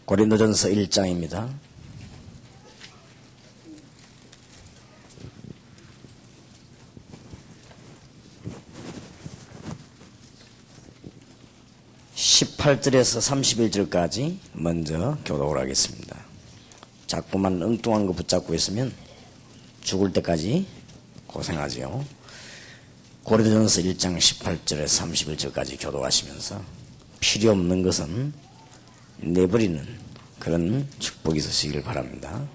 고린도전서 1장입니다. (18절에서) (31절까지) 먼저 교독을 하겠습니다. 자꾸만 엉뚱한 거 붙잡고 있으면 죽을 때까지 고생하지요. 고린도전서 1장 18절에서 31절까지 교독하시면서 필요 없는 것은 내버리는 그런 축복이 있으시길 바랍니다.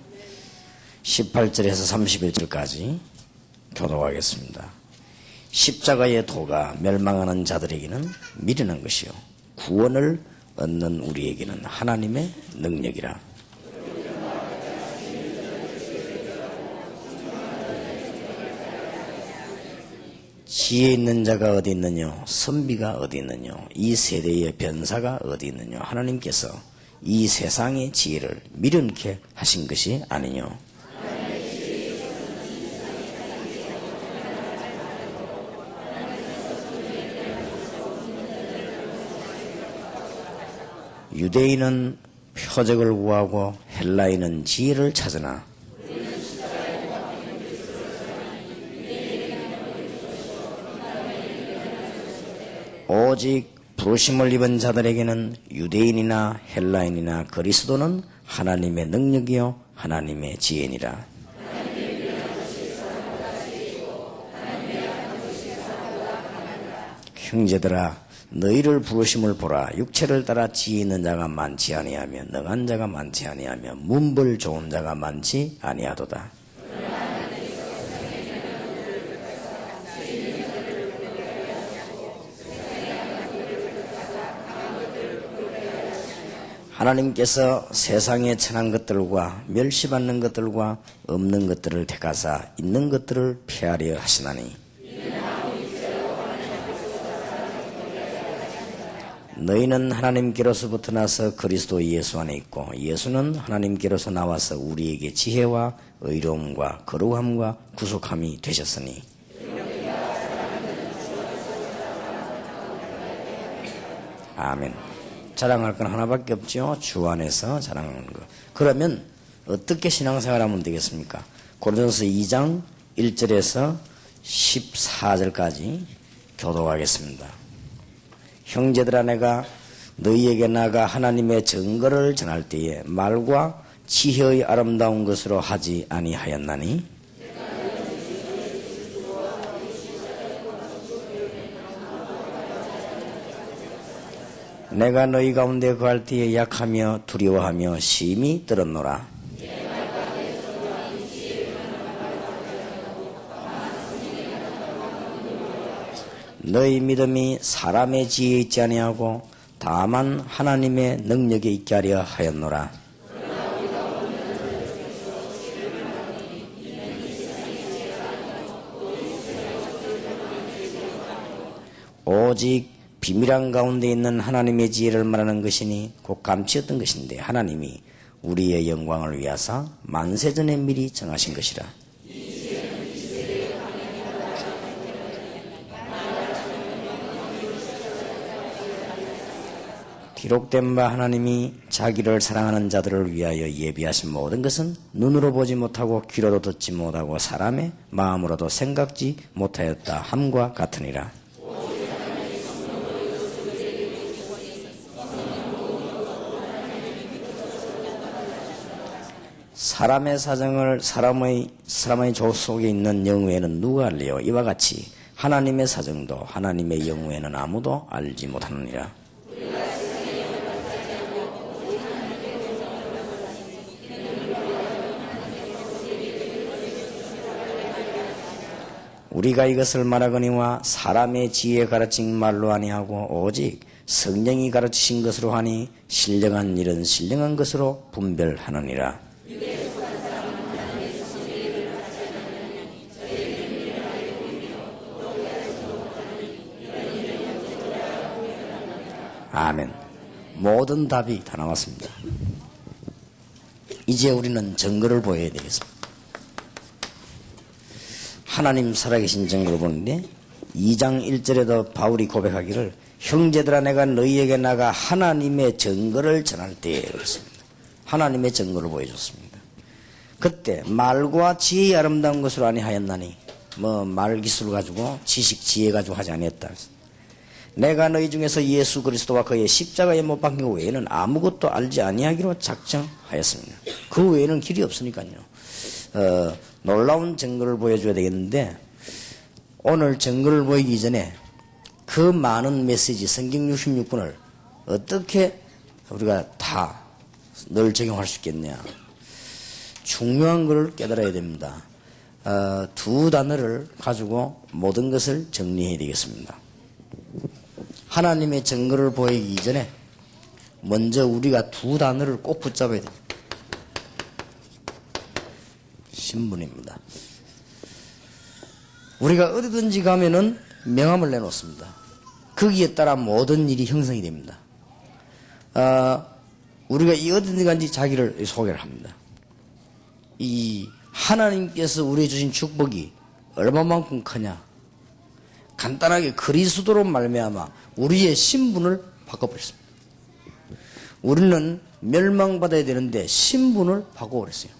18절에서 31절까지 교독하겠습니다. 십자가의 도가 멸망하는 자들에게는 미련한 것이요 구원을 얻는 우리에게는 하나님의 능력이라. 지혜 있는 자가 어디 있느뇨? 선비가 어디 있느뇨? 이 세대의 변사가 어디 있느뇨? 하나님께서 이 세상의 지혜를 미련케 하신 것이 아니뇨? 유대인은 표적을 구하고 헬라인은 지혜를 찾으나 오직 부르심을 입은 자들에게는 유대인이나 헬라인이나 그리스도는 하나님의 능력이요 하나님의 지혜니라. 형제들아 너희를 부르심을 보라. 육체를 따라 지혜 있는 자가 많지 아니하며 능한 자가 많지 아니하며 문벌 좋은 자가 많지 아니하도다. 하나님께서 세상에 천한 것들과 멸시받는 것들과 없는 것들을 택하사 있는 것들을 폐하려 하시나니 너희는 하나님께로서부터 나서 그리스도 예수 안에 있고 예수는 하나님께로서 나와서 우리에게 지혜와 의로움과 거룩함과 구속함이 되셨으니 아멘. 자랑할 건 하나밖에 없죠. 주 안에서 자랑하는 것. 그러면 어떻게 신앙생활하면 되겠습니까? 고린도전서 2장 1절에서 14절까지 교독하겠습니다. 형제들아 내가 너희에게 나가 하나님의 증거를 전할 때에 말과 지혜의 아름다운 것으로 하지 아니하였나니 내가 너희 가운데 거할 때에 약하며 두려워하며 심히 떨었노라. 너희 믿음이 사람의 지혜에 있지 아니하고 다만 하나님의 능력에 있게 하려 하였노라. 오직 비밀한 가운데 있는 하나님의 지혜를 말하는 것이니 곧 감추었던 것인데 하나님이 우리의 영광을 위하사 만세전에 미리 정하신 것이라. 기록된 바 하나님이 자기를 사랑하는 자들을 위하여 예비하신 모든 것은 눈으로 보지 못하고 귀로도 듣지 못하고 사람의 마음으로도 생각지 못하였다 함과 같으니라. 사람의 사정을 사람의 조 속에 있는 영후에는 누가 알리요? 이와 같이 하나님의 사정도 하나님의 영후에는 아무도 알지 못하느니라. 우리가 이것을 말하거니와 사람의 지혜 가르친 말로 아니하고 오직 성령이 가르치신 것으로 하니 신령한 일은 신령한 것으로 분별하느니라. 아멘. 모든 답이 다 나왔습니다. 이제 우리는 증거를 보여야 되겠습니다. 하나님 살아계신 증거를 보는데 2장 1절에도 바울이 고백하기를 형제들아 내가 너희에게 나가 하나님의 증거를 전할 때에 그렇습니다. 하나님의 증거를 보여줬습니다. 그때 말과 지혜의 아름다운 것으로 아니하였나니 말 기술 가지고 지식 지혜 가지고 하지 아니했다. 내가 너희 중에서 예수 그리스도와 그의 십자가에 못 박힌 것 외에는 아무것도 알지 아니하기로 작정하였습니다. 그 외에는 길이 없으니까요. 놀라운 증거를 보여줘야 되겠는데 오늘 증거를 보이기 전에 그 많은 메시지 성경 66권을 어떻게 우리가 다 늘 적용할 수 있겠냐. 중요한 것을 깨달아야 됩니다. 두 단어를 가지고 모든 것을 정리해야 되겠습니다. 하나님의 증거를 보이기 전에 먼저 우리가 두 단어를 꼭 붙잡아야 됩니다. 신분입니다. 우리가 어디든지 가면은 명함을 내놓습니다. 거기에 따라 모든 일이 형성이 됩니다. 우리가 이 어디든지 간지 자기를 소개를 합니다. 이 하나님께서 우리에게 주신 축복이 얼마만큼 크냐. 간단하게 그리스도로 말미암아 우리의 신분을 바꿔버렸습니다. 우리는 멸망받아야 되는데 신분을 바꿔버렸어요.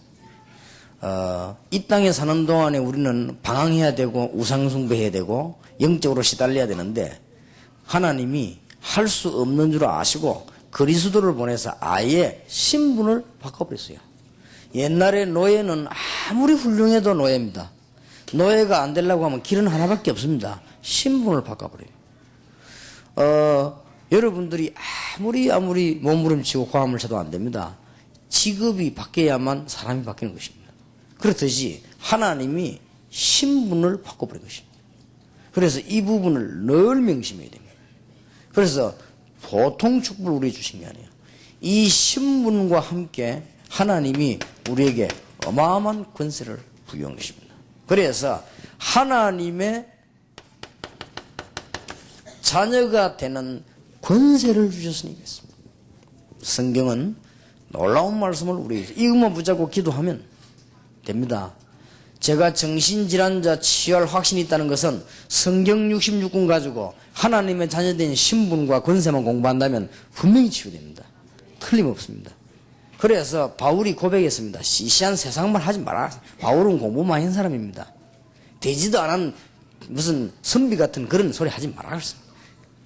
이 땅에 사는 동안에 우리는 방황해야 되고 우상숭배해야 되고 영적으로 시달려야 되는데 하나님이 할 수 없는 줄 아시고 그리스도를 보내서 아예 신분을 바꿔버렸어요. 옛날에 노예는 아무리 훌륭해도 노예입니다. 노예가 안 되려고 하면 길은 하나밖에 없습니다. 신분을 바꿔버려요. 여러분들이 아무리 몸부림치고 고함을 쳐도 안 됩니다. 직업이 바뀌어야만 사람이 바뀌는 것입니다. 그렇듯이 하나님이 신분을 바꿔버린 것입니다. 그래서 이 부분을 늘 명심해야 됩니다. 그래서 보통 축복을 우리에게 주신 게 아니에요. 이 신분과 함께 하나님이 우리에게 어마어마한 권세를 부여한 것입니다. 그래서 하나님의 자녀가 되는 권세를 주셨으니 그렇습니다. 성경은 놀라운 말씀을 우리에게 이것만 붙잡고 기도하면 됩니다. 제가 정신질환자 치유할 확신이 있다는 것은 성경 66권 가지고 하나님의 자녀된 신분과 권세만 공부한다면 분명히 치유됩니다. 틀림없습니다. 그래서 바울이 고백했습니다. 시시한 세상말 하지 마라. 바울은 공부 많이 한 사람입니다. 되지도 않은 무슨 선비 같은 그런 소리 하지 마라.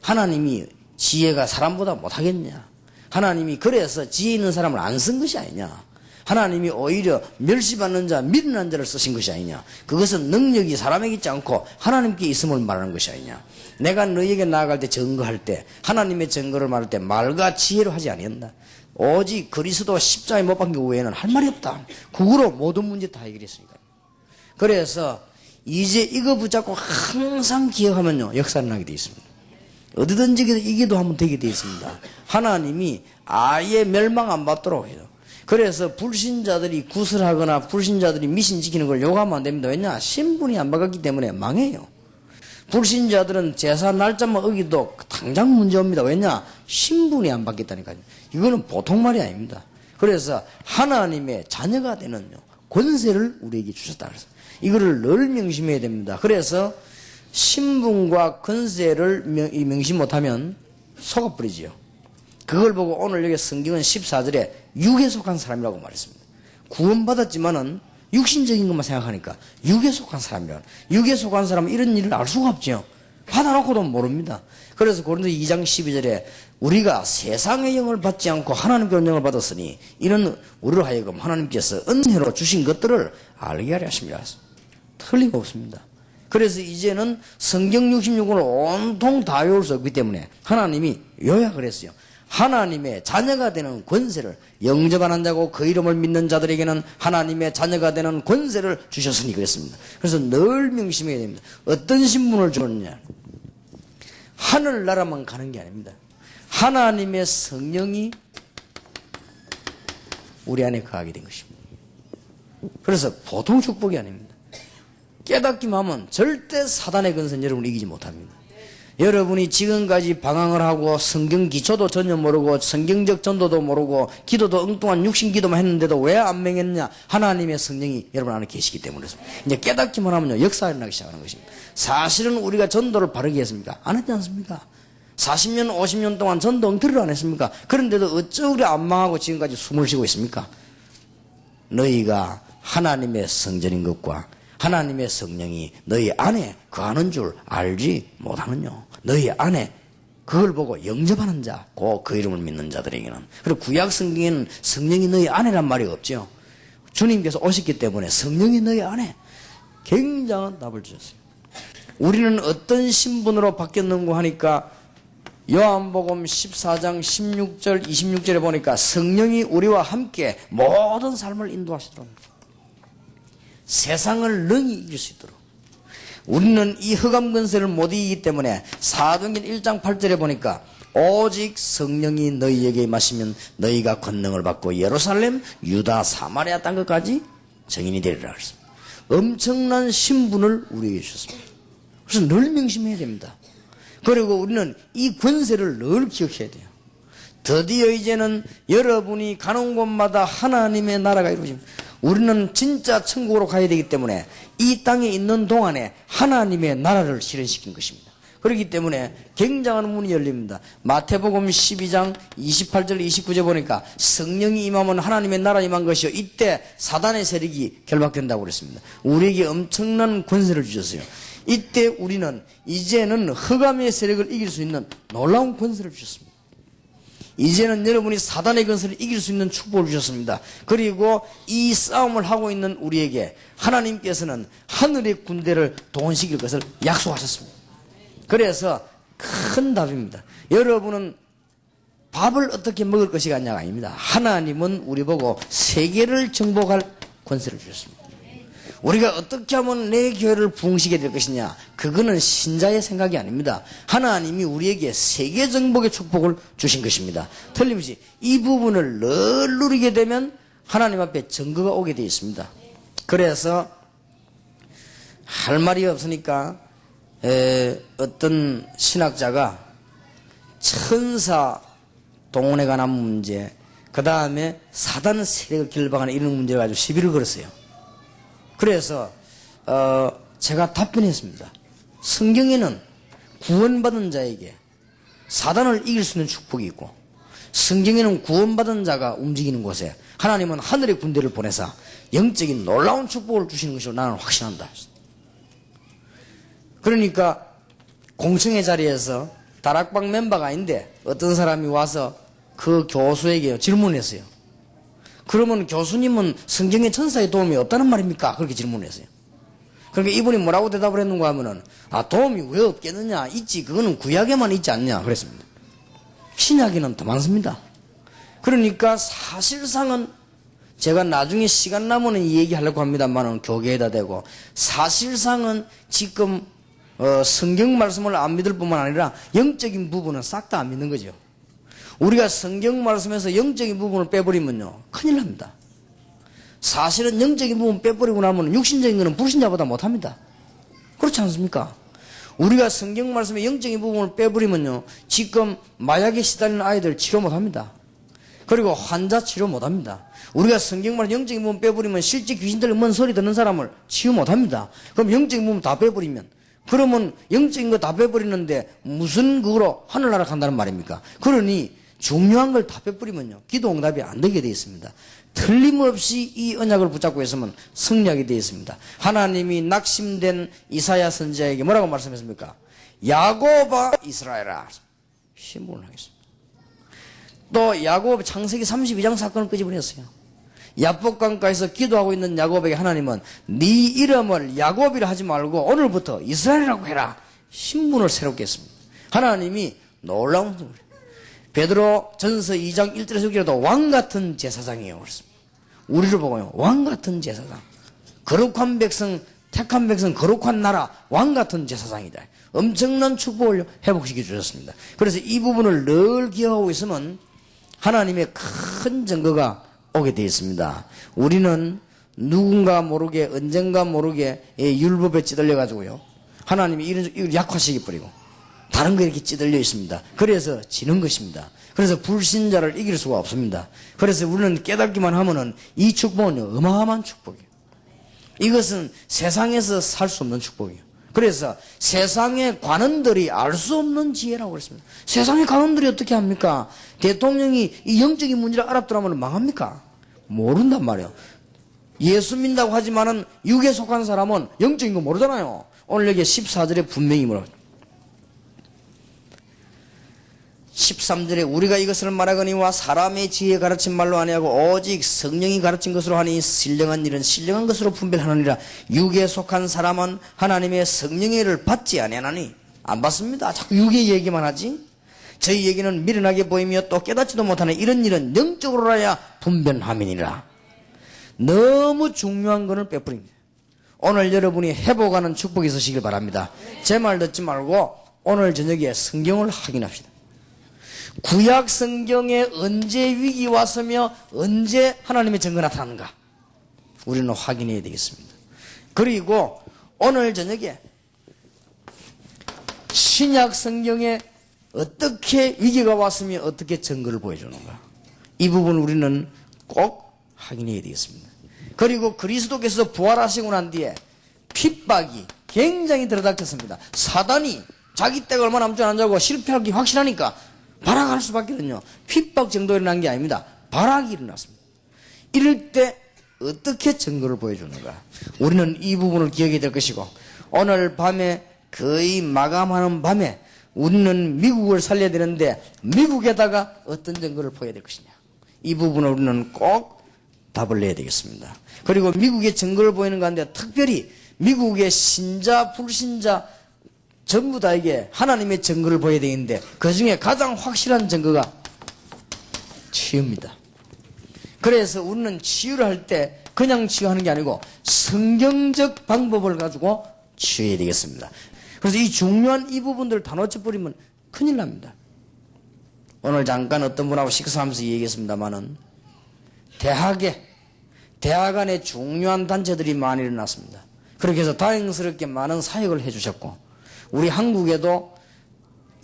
하나님이 지혜가 사람보다 못하겠냐. 하나님이 그래서 지혜 있는 사람을 안 쓴 것이 아니냐. 하나님이 오히려 멸시받는 자, 미련한 자를 쓰신 것이 아니냐. 그것은 능력이 사람에게 있지 않고 하나님께 있음을 말하는 것이 아니냐. 내가 너희에게 나아갈 때 증거할 때 하나님의 증거를 말할 때 말과 지혜로 하지 아니한다. 오직 그리스도 십자가에 못 박힌 것 외에는 할 말이 없다. 그거로 모든 문제 다 해결했으니까. 그래서 이제 이거 붙잡고 항상 기억하면요 역사를 하게 되어 있습니다. 어디든지 이기도 하면 되게 되어 있습니다. 하나님이 아예 멸망 안 받도록 해요. 그래서 불신자들이 구슬하거나 불신자들이 미신 지키는 걸 요구하면 안 됩니다. 왜냐? 신분이 안 바뀌었기 때문에 망해요. 불신자들은 제사 날짜만 어기도 당장 문제옵니다. 왜냐? 신분이 안 바뀌었다니까요. 이거는 보통 말이 아닙니다. 그래서 하나님의 자녀가 되는 권세를 우리에게 주셨다. 그래서 이거를 늘 명심해야 됩니다. 그래서 신분과 권세를 명심 못하면 속아버리지요. 그걸 보고 오늘 여기 성경은 14절에 육에 속한 사람이라고 말했습니다. 구원받았지만은 육신적인 것만 생각하니까 육에 속한 사람이라. 육에 속한 사람은 이런 일을 알 수가 없죠. 받아놓고도 모릅니다. 그래서 고린도 2장 12절에 우리가 세상의 영을 받지 않고 하나님께 영을 받았으니 이는 우리로 하여금 하나님께서 은혜로 주신 것들을 알게 하려 하십니다. 틀림없습니다. 그래서 이제는 성경 66권을 온통 다 외울 수 없기 때문에 하나님이 요약을 했어요. 하나님의 자녀가 되는 권세를 영접하는 자고 그 이름을 믿는 자들에게는 하나님의 자녀가 되는 권세를 주셨으니 그랬습니다. 그래서 늘 명심해야 됩니다. 어떤 신분을 주느냐. 하늘나라만 가는 게 아닙니다. 하나님의 성령이 우리 안에 거하게 된 것입니다. 그래서 보통 축복이 아닙니다. 깨닫기만 하면 절대 사단의 권세는 여러분을 이기지 못합니다. 여러분이 지금까지 방황을 하고 성경 기초도 전혀 모르고 성경적 전도도 모르고 기도도 엉뚱한 육신 기도만 했는데도 왜 안 맹했냐? 하나님의 성령이 여러분 안에 계시기 때문에 이제 깨닫기만 하면요 역사가 일어나기 시작하는 것입니다. 사실은 우리가 전도를 바르게 했습니까? 안 했지 않습니까? 40년, 50년 동안 전도 엉터리를 안 했습니까? 그런데도 어쩌 우리 안 망하고 지금까지 숨을 쉬고 있습니까? 너희가 하나님의 성전인 것과 하나님의 성령이 너희 안에 거하는 줄 알지 못하느냐. 너희 안에 그걸 보고 영접하는 자, 그 이름을 믿는 자들에게는. 그리고 구약 성경에는 성령이 너희 안에란 말이 없죠. 주님께서 오셨기 때문에 성령이 너희 안에. 굉장한 답을 주셨어요. 우리는 어떤 신분으로 바뀌었는고 하니까 요한복음 14장 16절 26절에 보니까 성령이 우리와 함께 모든 삶을 인도하시도록 세상을 능히 이길 수 있도록. 우리는 이 흑암 권세를 못 이기기 때문에 사도행전 1장 8절에 보니까 오직 성령이 너희에게 임하시면 너희가 권능을 받고 예루살렘, 유다, 사마리아 땅끝까지 증인이 되리라 그랬습니다. 엄청난 신분을 우리에게 주셨습니다. 그래서 늘 명심해야 됩니다. 그리고 우리는 이 권세를 늘 기억해야 돼요. 드디어 이제는 여러분이 가는 곳마다 하나님의 나라가 이루어집니다. 우리는 진짜 천국으로 가야 되기 때문에 이 땅에 있는 동안에 하나님의 나라를 실현시킨 것입니다. 그렇기 때문에 굉장한 문이 열립니다. 마태복음 12장 28절 29절 보니까 성령이 임하면 하나님의 나라 임한 것이요 이때 사단의 세력이 결박된다고 그랬습니다. 우리에게 엄청난 권세를 주셨어요. 이때 우리는 이제는 흑암의 세력을 이길 수 있는 놀라운 권세를 주셨습니다. 이제는 여러분이 사단의 권세를 이길 수 있는 축복을 주셨습니다. 그리고 이 싸움을 하고 있는 우리에게 하나님께서는 하늘의 군대를 동원시킬 것을 약속하셨습니다. 그래서 큰 답입니다. 여러분은 밥을 어떻게 먹을 것이가 아닙니다. 하나님은 우리 보고 세계를 정복할 권세를 주셨습니다. 우리가 어떻게 하면 내 교회를 부흥시게 될 것이냐, 그거는 신자의 생각이 아닙니다. 하나님이 우리에게 세계 정복의 축복을 주신 것입니다. 틀림없이 이 부분을 늘 누리게 되면 하나님 앞에 증거가 오게 되어 있습니다. 그래서 할 말이 없으니까 어떤 신학자가 천사 동원에 관한 문제, 그 다음에 사단 세력을 결박하는 이런 문제를 가지고 시비를 걸었어요. 그래서 제가 답변했습니다. 성경에는 구원받은 자에게 사단을 이길 수 있는 축복이 있고, 성경에는 구원받은 자가 움직이는 곳에 하나님은 하늘의 군대를 보내서 영적인 놀라운 축복을 주시는 것으로 나는 확신한다. 그러니까 공청회 자리에서 다락방 멤버가 아닌데 어떤 사람이 와서 그 교수에게 질문했어요. 그러면 교수님은 성경의 천사의 도움이 없다는 말입니까? 그렇게 질문했어요. 그러니까 이분이 뭐라고 대답을 했는가 하면은, 도움이 왜 없겠느냐? 있지. 그거는 구약에만 있지 않냐? 그랬습니다. 신약에는 더 많습니다. 그러니까 사실상은 제가 나중에 시간 나면은 이 얘기 하려고 합니다만은 교계에다 대고, 사실상은 지금 성경 말씀을 안 믿을 뿐만 아니라 영적인 부분은 싹 다 안 믿는 거죠. 우리가 성경 말씀에서 영적인 부분을 빼버리면요, 큰일 납니다. 사실은 영적인 부분 빼버리고 나면 육신적인 거는 불신자보다 못합니다. 그렇지 않습니까? 우리가 성경 말씀의 영적인 부분을 빼버리면요, 지금 마약에 시달리는 아이들 치료 못합니다. 그리고 환자 치료 못합니다. 우리가 성경 말씀 영적인 부분 빼버리면 실제 귀신 들리는 소리 듣는 사람을 치유 못합니다. 그럼 영적인 부분 다 빼버리면, 그러면 영적인 거 다 빼버리는데 무슨 그거로 하늘나라 간다는 말입니까? 그러니 중요한 걸 다 빼버리면요, 기도 응답이 안 되게 되어 있습니다. 틀림없이 이 언약을 붙잡고 있으면 승리하게 되어 있습니다. 하나님이 낙심된 이사야 선지자에게 뭐라고 말씀했습니까? 야곱아 이스라엘아, 신문을 하겠습니다. 또 야곱 창세기 32장 사건을 끄집어냈어요. 야복강가에서 기도하고 있는 야곱에게 하나님은 네 이름을 야곱이라 하지 말고 오늘부터 이스라엘이라고 해라, 신문을 새롭게 했습니다. 하나님이 놀라운 분이에요. 베드로 전서 2장 1절에서 6절에도 왕같은 제사장이에요. 그렇습니다. 우리를 보고요, 왕같은 제사장, 거룩한 백성, 택한 백성, 거룩한 나라, 왕같은 제사장이다. 엄청난 축복을 회복시켜 주셨습니다. 그래서 이 부분을 늘 기억하고 있으면 하나님의 큰 증거가 오게 되어 있습니다. 우리는 누군가 모르게 언젠가 모르게 율법에 찌들려 가지고요, 하나님이 이걸 약화시켜 버리고 다른 거에 이렇게 찌들려 있습니다. 그래서 지는 것입니다. 그래서 불신자를 이길 수가 없습니다. 그래서 우리는 깨닫기만 하면은 이 축복은 어마어마한 축복이에요. 이것은 세상에서 살 수 없는 축복이에요. 그래서 세상의 관원들이 알 수 없는 지혜라고 그랬습니다. 세상의 관원들이 어떻게 합니까? 대통령이 이 영적인 문제를 알았더라면 망합니까? 모른단 말이에요. 예수 믿는다고 하지만은 육에 속한 사람은 영적인 거 모르잖아요. 오늘 여기 14절에 분명히 뭐라고 13절에 우리가 이것을 말하거니와 사람의 지혜 가르친 말로 아니하고 오직 성령이 가르친 것으로 하니 신령한 일은 신령한 것으로 분별하느니라. 육에 속한 사람은 하나님의 성령의 일을 받지 아니하나니. 안 받습니다. 자꾸 육의 얘기만 하지. 저희 얘기는 미련하게 보이며 또 깨닫지도 못하는 이런 일은 영적으로라야 분별함이니라. 너무 중요한 것을 빼버립니다. 오늘 여러분이 회복하는 축복이 있으시길 바랍니다. 제 말 듣지 말고 오늘 저녁에 성경을 확인합시다. 구약 성경에 언제 위기 왔으며 언제 하나님의 증거가 나타나는가 우리는 확인해야 되겠습니다. 그리고 오늘 저녁에 신약 성경에 어떻게 위기가 왔으며 어떻게 증거를 보여주는가 이 부분 우리는 꼭 확인해야 되겠습니다. 그리고 그리스도께서 부활하시고 난 뒤에 핍박이 굉장히 들어닥쳤습니다. 사단이 자기 때가 얼마 남지 않았다고 실패하기 확실하니까 발악할 수밖에 없거든요. 핍박 정도 일어난 게 아닙니다. 발악이 일어났습니다. 이럴 때 어떻게 증거를 보여주는가 우리는 이 부분을 기억해야 될 것이고 오늘 밤에 거의 마감하는 밤에 우리는 미국을 살려야 되는데 미국에다가 어떤 증거를 보여야 될 것이냐 이 부분을 우리는 꼭 답을 내야 되겠습니다. 그리고 미국의 증거를 보이는 가운데 특별히 미국의 신자 불신자 전부 다에게 하나님의 증거를 보여야 되는데 그 중에 가장 확실한 증거가 치유입니다. 그래서 우리는 치유를 할 때 그냥 치유하는 게 아니고 성경적 방법을 가지고 치유해야 되겠습니다. 그래서 이 중요한 이 부분들을 다 놓쳐버리면 큰일 납니다. 오늘 잠깐 어떤 분하고 식사하면서 얘기했습니다마는 대학 안에 중요한 단체들이 많이 일어났습니다. 그렇게 해서 다행스럽게 많은 사역을 해주셨고 우리 한국에도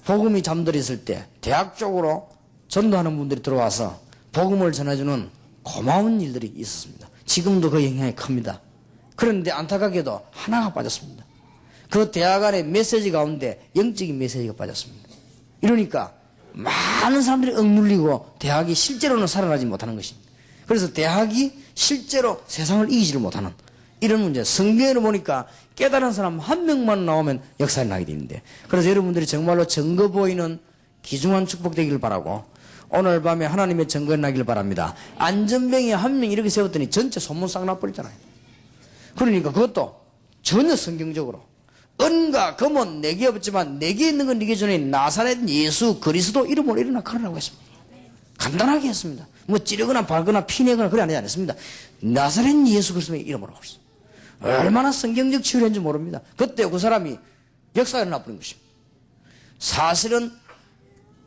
복음이 잠들었을 때 대학 쪽으로 전도하는 분들이 들어와서 복음을 전해주는 고마운 일들이 있었습니다. 지금도 그 영향이 큽니다. 그런데 안타깝게도 하나가 빠졌습니다. 그 대학 안의 메시지 가운데 영적인 메시지가 빠졌습니다. 이러니까 많은 사람들이 억눌리고 대학이 실제로는 살아나지 못하는 것입니다. 그래서 대학이 실제로 세상을 이기지를 못하는 이런 문제. 성경을 보니까 깨달은 사람 한 명만 나오면 역사를 나게 되는데 그래서 여러분들이 정말로 증거 보이는 귀중한 축복 되기를 바라고 오늘 밤에 하나님의 증거 나기를 바랍니다. 안전병이 한 명 이렇게 세웠더니 전체 소문 싹 나버리잖아요. 그러니까 그것도 전혀 성경적으로 은과 금은 내게 없지만 내게 있는 건 네게 전에 나사렛 예수 그리스도 이름으로 일어나 걸으라고 했습니다. 간단하게 했습니다. 뭐 찌르거나 밟거나 피내거나 그래 안 하지 않았습니다. 나사렛 예수 그리스도의 이름으로 했습니다. 얼마나 성경적 치유를 했는지 모릅니다. 그때 그 사람이 역사가 일어나버린 것입니다. 사실은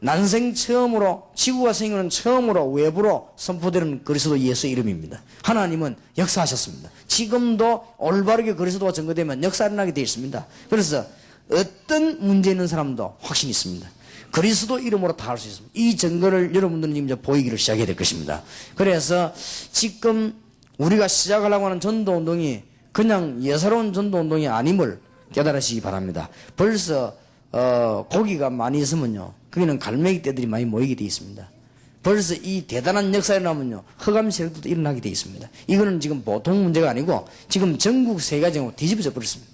난생 처음으로 지구가 생기는 처음으로 외부로 선포되는 그리스도 예수의 이름입니다. 하나님은 역사하셨습니다. 지금도 올바르게 그리스도가 증거되면 역사가 일어나게 되어 있습니다. 그래서 어떤 문제 있는 사람도 확신이 있습니다. 그리스도 이름으로 다 할 수 있습니다. 이 증거를 여러분들은 지금 이제 보이기를 시작해야 될 것입니다. 그래서 지금 우리가 시작하려고 하는 전도운동이 그냥 예사로운 전도운동이 아님을 깨달으시기 바랍니다. 벌써 고기가 많이 있으면요 거기는 갈매기 떼들이 많이 모이게 되어 있습니다. 벌써 이 대단한 역사에 나면요 흑암 세력도 일어나게 되어 있습니다. 이거는 지금 보통 문제가 아니고 지금 전국 세계적으로 뒤집어져 버렸습니다.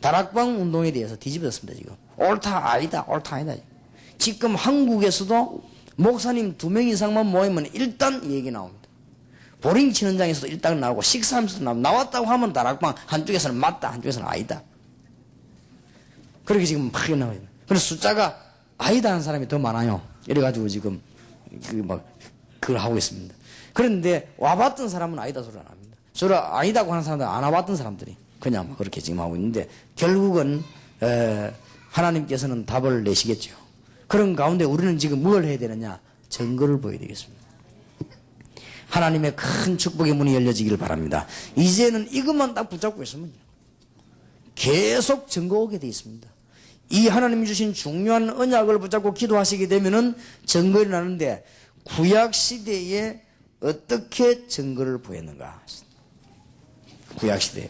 다락방 운동에 대해서 뒤집어졌습니다. 지금 옳다 아니다 옳다 아니다. 지금 한국에서도 목사님 2명 이상만 모이면 일단 얘기 나옵니다. 보링 치는 장에서도 일단 나오고 식사하면서도 나오고 나왔다고 하면 다락방 한쪽에서는 맞다 한쪽에서는 아니다. 그렇게 지금 막 나와요. 그래서 숫자가 아니다 하는 사람이 더 많아요. 이래가지고 지금 그걸 하고 있습니다. 그런데 와봤던 사람은 아니다 소리 안 합니다. 소리 아니다고 하는 사람들은 안 와봤던 사람들이 그냥 그렇게 지금 하고 있는데 결국은 하나님께서는 답을 내시겠죠. 그런 가운데 우리는 지금 뭘 해야 되느냐? 증거를 보여야 되겠습니다. 하나님의 큰 축복의 문이 열려지기를 바랍니다. 이제는 이것만 딱 붙잡고 있으면 계속 증거 오게 되어 있습니다. 이 하나님이 주신 중요한 언약을 붙잡고 기도하시게 되면은 증거가 나는데 구약 시대에 어떻게 증거를 보였는가? 구약 시대에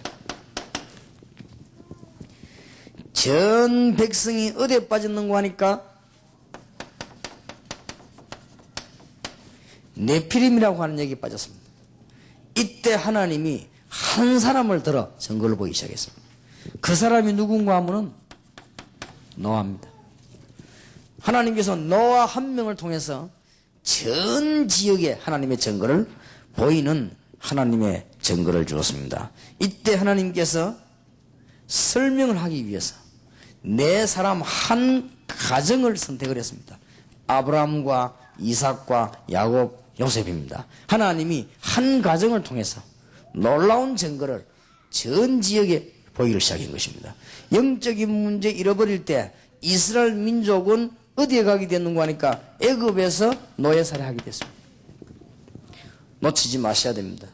전 백성이 어디에 빠졌는고 하니까 네피림이라고 하는 얘기에 빠졌습니다. 이때 하나님이 한 사람을 들어 증거를 보이기 시작했습니다. 그 사람이 누군가 하면은 노아입니다. 하나님께서 노아 한 명을 통해서 전 지역에 하나님의 증거를 보이는 하나님의 증거를 주었습니다. 이때 하나님께서 설명을 하기 위해서 네 사람 한 가정을 선택을 했습니다. 아브라함과 이삭과 야곱, 요셉입니다. 하나님이 한 가정을 통해서 놀라운 증거를 전 지역에 보이기 시작한 것입니다. 영적인 문제 잃어버릴 때 이스라엘 민족은 어디에 가게 됐는가 하니까 애굽에서 노예살이하게 됐습니다. 놓치지 마셔야 됩니다.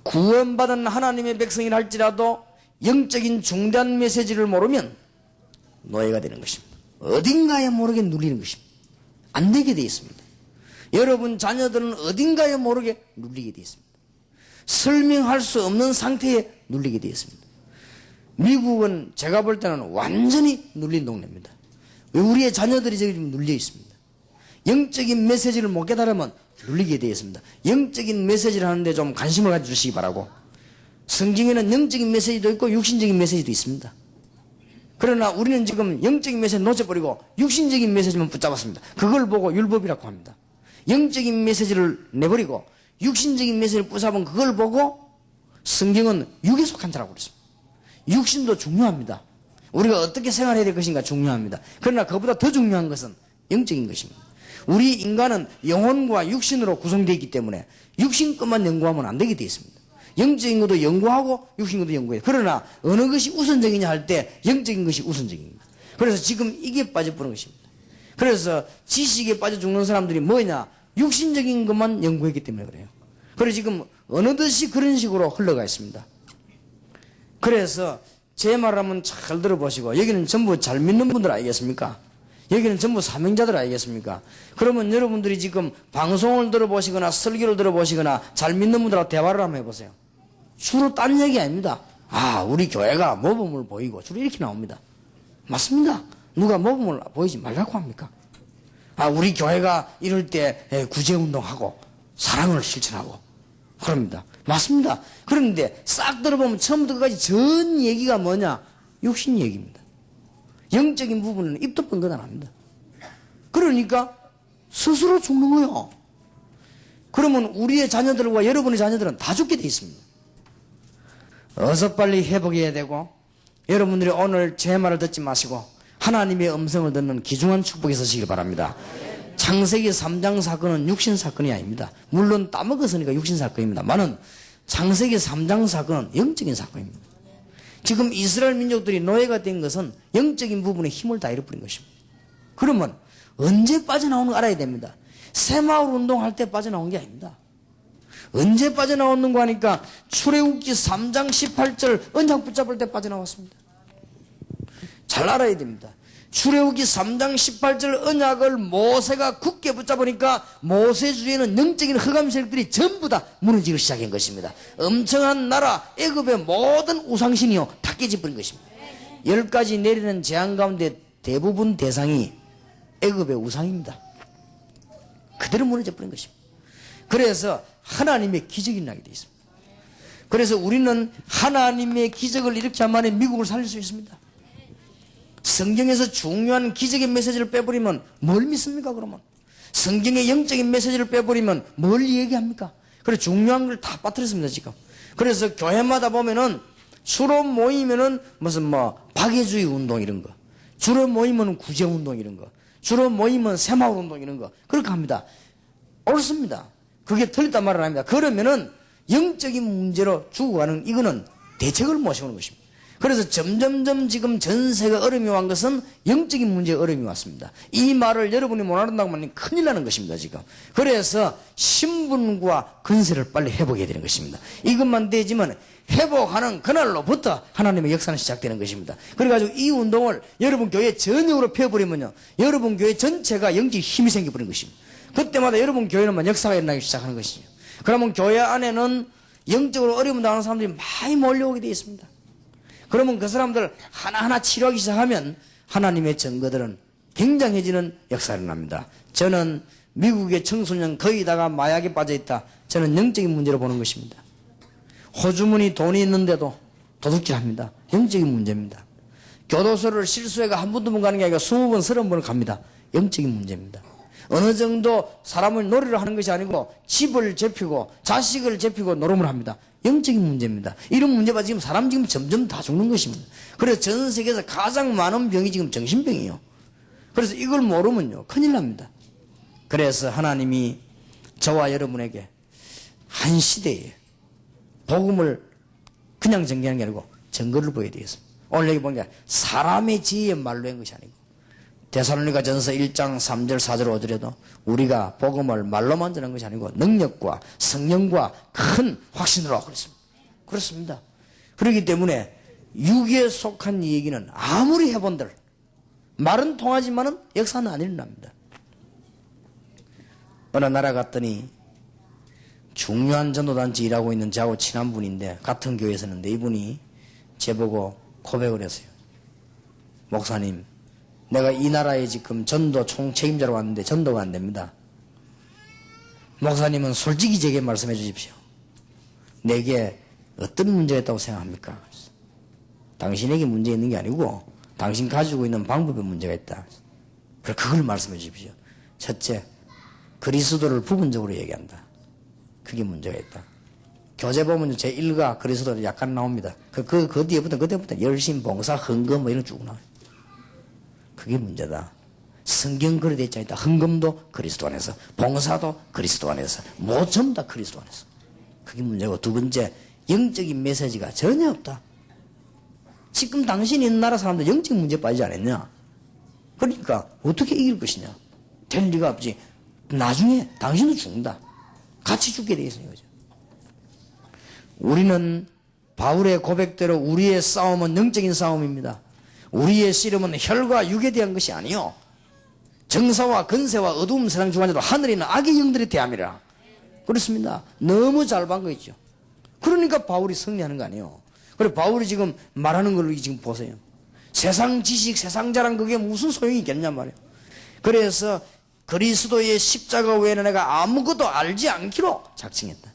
구원받은 하나님의 백성이라 할지라도 영적인 중대한 메시지를 모르면 노예가 되는 것입니다. 어딘가에 모르게 눌리는 것입니다. 안 되게 되어 있습니다. 여러분 자녀들은 어딘가에 모르게 눌리게 되어 있습니다. 설명할 수 없는 상태에 눌리게 되어 있습니다. 미국은 제가 볼 때는 완전히 눌린 동네입니다. 왜 우리의 자녀들이 저기 좀 눌려 있습니다. 영적인 메시지를 못 깨달으면 눌리게 되어 있습니다. 영적인 메시지를 하는데 좀 관심을 가져주시기 바라고. 성경에는 영적인 메시지도 있고 육신적인 메시지도 있습니다. 그러나 우리는 지금 영적인 메시지를 놓쳐버리고 육신적인 메시지만 붙잡았습니다. 그걸 보고 율법이라고 합니다. 영적인 메시지를 내버리고 육신적인 메시지를 붙잡은 그걸 보고 성경은 육에 속한 자라고 그랬습니다. 육신도 중요합니다. 우리가 어떻게 생활해야 될 것인가 중요합니다. 그러나 그보다 더 중요한 것은 영적인 것입니다. 우리 인간은 영혼과 육신으로 구성되어 있기 때문에 육신 것만 연구하면 안 되게 되어 있습니다. 영적인 것도 연구하고 육신 것도 연구해요. 그러나 어느 것이 우선적이냐 할 때 영적인 것이 우선적입니다. 그래서 지금 이게 빠져버린 것입니다. 그래서 지식에 빠져 죽는 사람들이 뭐냐? 육신적인 것만 연구했기 때문에 그래요. 그래서 지금 어느덧이 그런 식으로 흘러가 있습니다. 그래서 제 말하면 잘 들어보시고, 여기는 전부 잘 믿는 분들 아니겠습니까? 여기는 전부 사명자들 아니겠습니까? 그러면 여러분들이 지금 방송을 들어보시거나 설교를 들어보시거나 잘 믿는 분들하고 대화를 한번 해보세요. 주로 딴 얘기 아닙니다. 아, 우리 교회가 모범을 보이고 주로 이렇게 나옵니다. 맞습니다. 누가 모범을 보이지 말라고 합니까? 아, 우리 교회가 이럴 때 구제운동하고 사랑을 실천하고 그럽니다. 맞습니다. 그런데 싹 들어보면 처음부터 끝까지 전 얘기가 뭐냐? 육신 얘기입니다. 영적인 부분은 입도 뻥긋 안 합니다. 그러니까 스스로 죽는 거예요. 그러면 우리의 자녀들과 여러분의 자녀들은 다 죽게 돼 있습니다. 어서 빨리 회복해야 되고, 여러분들이 오늘 제 말을 듣지 마시고 하나님의 음성을 듣는 귀중한 축복이 있으시길 바랍니다. 창세기 3장 사건은 육신 사건이 아닙니다. 물론 따먹었으니까 육신 사건입니다만은 창세기 3장 사건은 영적인 사건입니다. 지금 이스라엘 민족들이 노예가 된 것은 영적인 부분에 힘을 다 잃어버린 것입니다. 그러면 언제 빠져나오는 거 알아야 됩니다. 새마을 운동할 때 빠져나온 게 아닙니다. 언제 빠져나왔는가 하니까 출애굽기 3장 18절 언약 붙잡을 때 빠져나왔습니다. 잘 알아야 됩니다. 출애굽기 3장 18절 언약을 모세가 굳게 붙잡으니까 모세 주에는 영적인 흑암 세력들이 전부 다 무너지기 시작한 것입니다. 엄청난 나라 애굽의 모든 우상신이요 다 깨져버린 것입니다. 10가지 내리는 재앙 가운데 대부분 대상이 애굽의 우상입니다. 그대로 무너져버린 것입니다. 그래서 하나님의 기적이 일어나게 되어 있습니다. 그래서 우리는 하나님의 기적을 이렇게 하면 미국을 살릴 수 있습니다. 성경에서 중요한 기적의 메시지를 빼버리면 뭘 믿습니까? 그러면 성경의 영적인 메시지를 빼버리면 뭘 얘기합니까? 그래서 중요한 걸 다 빠뜨렸습니다 지금. 그래서 교회마다 보면은 주로 모이면은 무슨 박애주의 운동 이런 거, 주로 모이면 구제 운동 이런 거, 주로 모이면 새마을 운동 이런 거 그렇게 합니다. 옳습니다. 그게 틀렸단 말은 아닙니다. 그러면은 영적인 문제로 죽어가는 이거는 대책을 모셔오는 것입니다. 그래서 점점점 지금 전세가 어려움이 온 것은 영적인 문제에 어려움이 왔습니다. 이 말을 여러분이 못 알아듣는다고 하면 큰일 나는 것입니다 지금. 그래서 신분과 근세를 빨리 회복해야 되는 것입니다. 이것만 되지만 회복하는 그날로부터 하나님의 역사는 시작되는 것입니다. 그래가지고 이 운동을 여러분 교회 전역으로 펴버리면요 여러분 교회 전체가 영적 힘이 생겨버린 것입니다. 그때마다 여러분 교회는만 역사가 일어나기 시작하는 것이죠. 그러면 교회 안에는 영적으로 어려움 당하는 사람들이 많이 몰려오게 되어 있습니다. 그러면 그 사람들 하나하나 치료하기 시작하면 하나님의 증거들은 굉장해지는 역사가 일어납니다. 저는 미국의 청소년 거의 다가 마약에 빠져있다. 저는 영적인 문제로 보는 것입니다. 호주머니 돈이 있는데도 도둑질합니다. 영적인 문제입니다. 교도소를 실수해가 한 번도 못 가는 게 아니라 20번, 30번을 갑니다. 영적인 문제입니다. 어느 정도 사람을 놀이를 하는 것이 아니고 집을 잡히고 자식을 잡히고 노름을 합니다. 영적인 문제입니다. 이런 문제가 지금 사람 지금 점점 다 죽는 것입니다. 그래서 전 세계에서 가장 많은 병이 지금 정신병이에요. 그래서 이걸 모르면요 큰일 납니다. 그래서 하나님이 저와 여러분에게 한 시대에 복음을 그냥 전개하는 게 아니고 증거를 보여야 되겠습니다. 오늘 여기 보니까 사람의 지혜의 말로 한 것이 아니고 데살로니가 전서 1장 3절 4절 5절에도 우리가 복음을 말로만 전하는 것이 아니고 능력과 성령과 큰 확신으로 그랬습니다. 그렇습니다. 그렇기 때문에 육에 속한 이 얘기는 아무리 해본들 말은 통하지만은 역사는 안 일어납니다. 어느 나라 갔더니 중요한 전도단체 일하고 있는 저하고 친한 분인데 같은 교회에 있었는데 이분이 제보고 고백을 했어요. 목사님, 내가 이 나라에 지금 전도 총책임자로 왔는데 전도가 안 됩니다. 목사님은 솔직히 제게 말씀해 주십시오. 내게 어떤 문제가 있다고 생각합니까? 당신에게 문제 있는 게 아니고 당신 가지고 있는 방법에 문제가 있다. 그걸 말씀해 주십시오. 첫째, 그리스도를 부분적으로 얘기한다. 그게 문제가 있다. 교재 보면 제1가 그리스도를 약간 나옵니다. 그 뒤에부터 열심, 봉사, 헌금 뭐 이런 거 쭉 나와요. 그게 문제다. 성경 그래 되어 있다. 헌금도 그리스도 안에서, 봉사도 그리스도 안에서, 전부 다 그리스도 안에서. 그게 문제고, 두 번째, 영적인 메시지가 전혀 없다. 지금 당신이 있는 나라 사람들 영적 문제에 빠지지 않았냐? 그러니까 어떻게 이길 것이냐? 될 리가 없지. 나중에 당신도 죽는다. 같이 죽게 돼 있어요. 우리는 바울의 고백대로 우리의 싸움은 영적인 싸움입니다. 우리의 씨름은 혈과 육에 대한 것이 아니요 정사와 건세와 어두움 세상 중간에도 하늘에 있는 악의 영들에 대함이라. 그렇습니다. 너무 잘 본 거 있죠. 그러니까 바울이 승리하는 거 아니에요. 그래 바울이 지금 말하는 걸로 지금 보세요. 세상 지식, 세상 자랑 그게 무슨 소용이 있겠냐 말이에요. 그래서 그리스도의 십자가 외에는 내가 아무것도 알지 않기로 작정했다.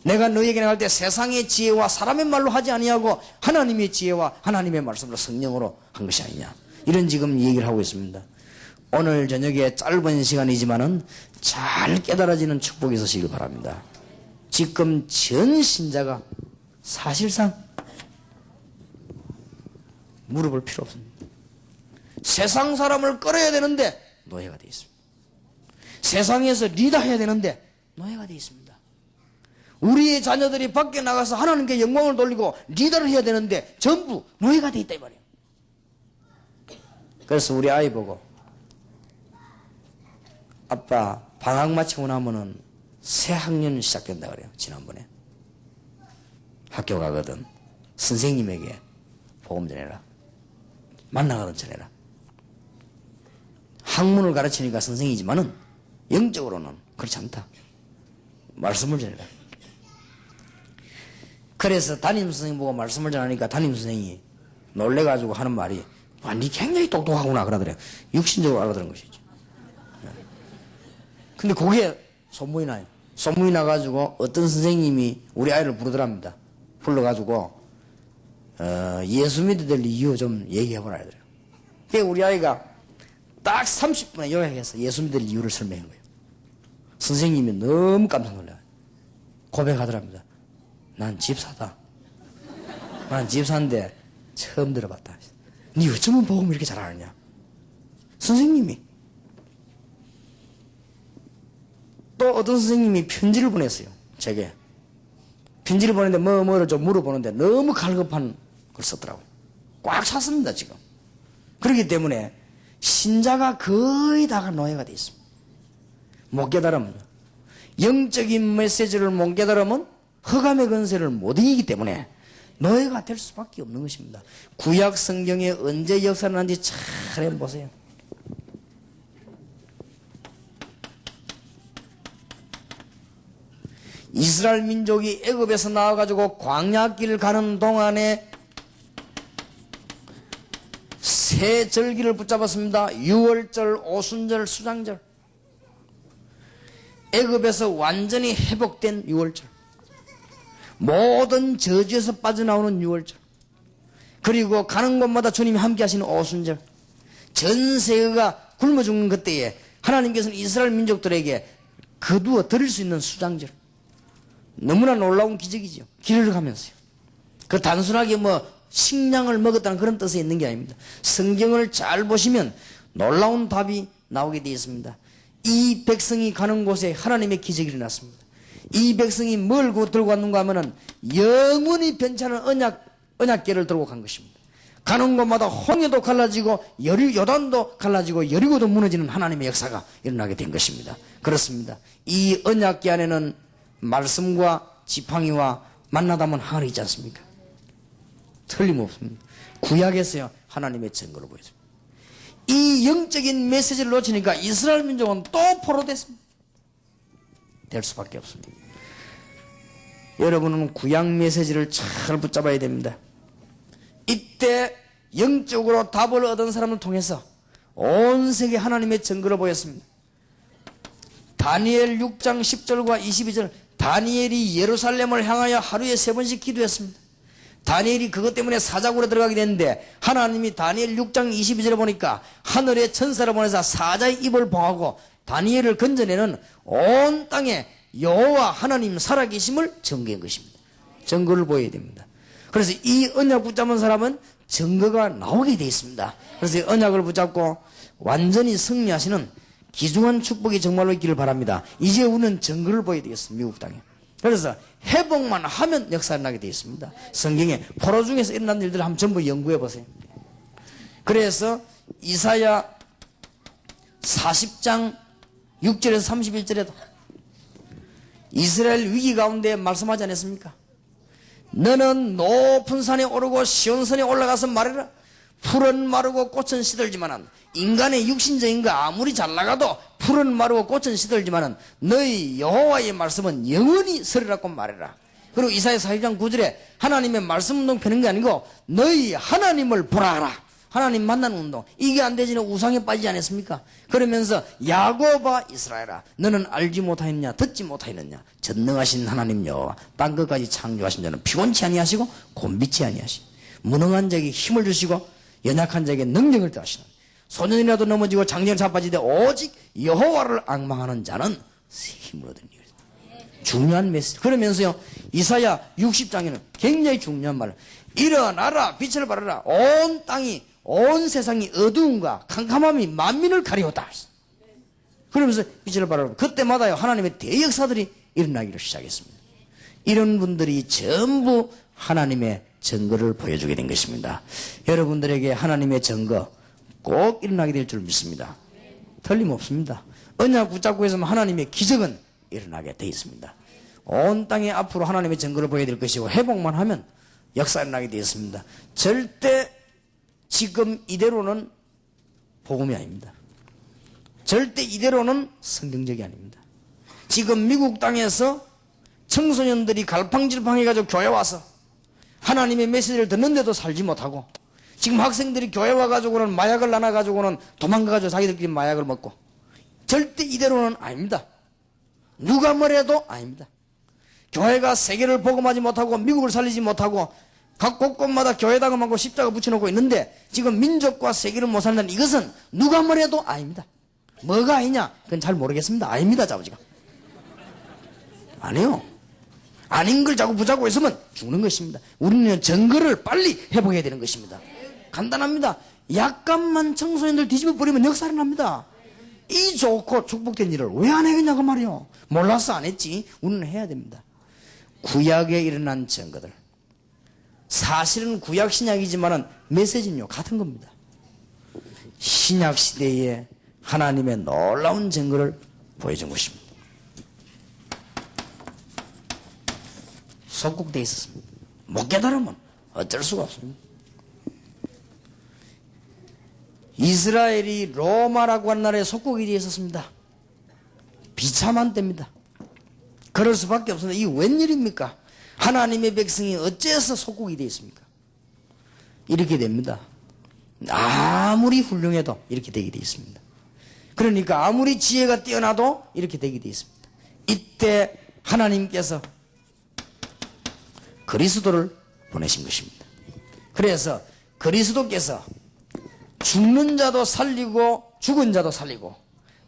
내가 너에게 나갈 때 세상의 지혜와 사람의 말로 하지 아니하고 하나님의 지혜와 하나님의 말씀으로 성령으로 한 것이 아니냐. 이런 지금 얘기를 하고 있습니다. 오늘 저녁에 짧은 시간이지만은 잘 깨달아지는 축복이 있으시길 바랍니다. 지금 전 신자가 사실상 물어볼 필요 없습니다. 세상 사람을 끌어야 되는데 노예가 되어 있습니다. 세상에서 리더해야 되는데 노예가 되어 있습니다. 우리의 자녀들이 밖에 나가서 하나님께 영광을 돌리고 리더를 해야 되는데 전부 노예가 되어 있다 이 말이에요. 그래서 우리 아이 보고 아빠 방학 마치고 나면은 새 학년 시작된다 그래요. 지난번에 학교 가거든 선생님에게 복음 전해라. 만나거든 전해라. 학문을 가르치니까 선생이지만은 영적으로는 그렇지 않다. 말씀을 전해라. 그래서 담임선생님 보고 말씀을 전하니까 담임선생이 놀래가지고 하는 말이 와, 니 굉장히 똑똑하구나 그러더래요. 육신적으로 알아들은 것이죠. 근데 그게 소문이 나요. 소문이 나가지고 어떤 선생님이 우리 아이를 부르더랍니다. 불러가지고 예수 믿어야 될 이유 좀 얘기해보라 하더래요. 그래서 우리 아이가 딱 30분에 요약해서 예수 믿을 이유를 설명한 거예요. 선생님이 너무 깜짝 놀라요. 고백하더랍니다. 난 집사다. 난 집사인데 처음 들어봤다. 니 어쩌면 복음을 이렇게 잘 아느냐. 선생님이 또 어떤 선생님이 편지를 보냈어요. 제게 편지를 보냈는데 뭐를 좀 물어보는데 너무 갈급한 걸 썼더라고요. 꽉 찼습니다 지금. 그렇기 때문에 신자가 거의 다가 노예가 되어 있습니다. 못 깨달으면 영적인 메시지를 못 깨달으면 흑암의 권세를 못 이기기 때문에 노예가 될 수밖에 없는 것입니다. 구약 성경에 언제 역사를 한지 잘 보세요. 이스라엘 민족이 애굽에서 나와가지고 광야길 가는 동안에 세 절기를 붙잡았습니다. 유월절, 오순절, 수장절. 애굽에서 완전히 회복된 유월절. 모든 저주에서 빠져나오는 유월절. 그리고 가는 곳마다 주님이 함께 하시는 오순절. 전 세계가 굶어 죽는 그때에 하나님께서는 이스라엘 민족들에게 거두어 드릴 수 있는 수장절. 너무나 놀라운 기적이죠. 길을 가면서요. 그 단순하게 식량을 먹었다는 그런 뜻에 있는 게 아닙니다. 성경을 잘 보시면 놀라운 답이 나오게 되어 있습니다. 이 백성이 가는 곳에 하나님의 기적이 일어났습니다. 이 백성이 뭘 들고 갔는가 하면은 영원히 변치 않은 언약궤를 들고 간 것입니다. 가는 곳마다 홍해도 갈라지고 요단도 갈라지고 여리고도 무너지는 하나님의 역사가 일어나게 된 것입니다. 그렇습니다. 이 언약궤 안에는 말씀과 지팡이와 만나다면 하늘이 있지 않습니까? 틀림없습니다. 구약에서요 하나님의 증거를 보여줍니다. 이 영적인 메시지를 놓치니까 이스라엘 민족은 또 포로됐습니다. 될 수밖에 없습니다. 여러분은 구약 메시지를 잘 붙잡아야 됩니다. 이때 영적으로 답을 얻은 사람을 통해서 온 세계 하나님의 증거를 보였습니다. 다니엘 6장 10절과 22절. 다니엘이 예루살렘을 향하여 하루에 3번씩 기도했습니다. 다니엘이 그것 때문에 사자굴에 들어가게 됐는데 하나님이 다니엘 6장 22절에 보니까 하늘의 천사를 보내서 사자의 입을 봉하고 다니엘을 건져내는 온 땅에 여호와 하나님 살아계심을 증거한 것입니다. 증거를 보여야 됩니다. 그래서 이 언약 붙잡은 사람은 증거가 나오게 되어 있습니다. 그래서 이 언약을 붙잡고 완전히 승리하시는 귀중한 축복이 정말로 있기를 바랍니다. 이제 우리는 증거를 보여야 되겠습니다. 미국 땅에. 그래서 회복만 하면 역사가 나게 되어 있습니다. 성경에 포로 중에서 일어난 일들을 한번 전부 연구해 보세요. 그래서 이사야 40장 6절에서 31절에도 이스라엘 위기 가운데 말씀하지 않았습니까? 너는 높은 산에 오르고 시온산에 올라가서 말해라. 풀은 마르고 꽃은 시들지만은 인간의 육신적인 거 아무리 잘 나가도 풀은 마르고 꽃은 시들지만은 너희 여호와의 말씀은 영원히 서리라고 말해라. 그리고 이사야 40장 9절에 하나님의 말씀 운동 펴는 게 아니고 너희 하나님을 보라하라. 하나님 만나는 운동. 이게 안 되지는 우상에 빠지지 않았습니까? 그러면서 야곱아 이스라엘아 너는 알지 못하였느냐 듣지 못하였느냐 전능하신 하나님 여호와 땅끝까지 창조하신 자는 피곤치 아니하시고 곤비치 아니하시고 무능한 자에게 힘을 주시고 연약한 자에게 능력을 더하시는 소년이라도 넘어지고 장정을 자빠지되 오직 여호와를 앙망하는 자는 힘을 얻으니. 중요한 메시지. 그러면서요 이사야 60장에는 굉장히 중요한 말을 일어나라 빛을 발하라 온 땅이 온 세상이 어두움과 캄캄함이 만민을 가리웠다. 그러면서 빛을 발하라. 그때마다요 하나님의 대역사들이 일어나기를 시작했습니다. 이런 분들이 전부 하나님의 증거를 보여주게 된 것입니다. 여러분들에게 하나님의 증거 꼭 일어나게 될 줄 믿습니다. 틀림없습니다. 언약 붙잡고 있으면 하나님의 기적은 일어나게 돼 있습니다. 온 땅에 앞으로 하나님의 증거를 보여드릴 것이고 회복만 하면 역사 일어나게 되어 있습니다. 절대 지금 이대로는 복음이 아닙니다. 절대 이대로는 성경적이 아닙니다. 지금 미국 땅에서 청소년들이 갈팡질팡해가지고 교회 와서 하나님의 메시지를 듣는데도 살지 못하고 지금 학생들이 교회 와가지고는 마약을 나눠가지고는 도망가가지고 자기들끼리 마약을 먹고 절대 이대로는 아닙니다. 누가 뭐래도 아닙니다. 교회가 세계를 복음하지 못하고 미국을 살리지 못하고 각 곳곳마다 교회당을 막고 십자가 붙여놓고 있는데 지금 민족과 세계를 못 살린다는 이것은 누가 뭐래도 아닙니다. 뭐가 아니냐? 그건 잘 모르겠습니다. 아닙니다. 자부지가. 아니요. 아닌 걸 자꾸 붙잡고 있으면 죽는 것입니다. 우리는 증거를 빨리 회복해야 되는 것입니다. 간단합니다. 약간만 청소년들 뒤집어 버리면 역사를 납니다. 이 좋고 축복된 일을 왜 안 해겠냐고 말이요. 몰라서 안 했지. 우리는 해야 됩니다. 구약에 일어난 증거들. 사실은 구약 신약이지만 메시지는요 같은 겁니다. 신약 시대에 하나님의 놀라운 증거를 보여준 것입니다. 속국되어 있었습니다. 못 깨달으면 어쩔 수가 없습니다. 이스라엘이 로마라고 하는 나라에 속국이 되어 있었습니다. 비참한 때입니다. 그럴 수밖에 없습니다. 이게 웬일입니까? 하나님의 백성이 어째서 속국이 되어 있습니까? 이렇게 됩니다. 아무리 훌륭해도 이렇게 되게 되어 있습니다. 그러니까 아무리 지혜가 뛰어나도 이렇게 되게 되어 있습니다. 이때 하나님께서 그리스도를 보내신 것입니다. 그래서 그리스도께서 죽는 자도 살리고 죽은 자도 살리고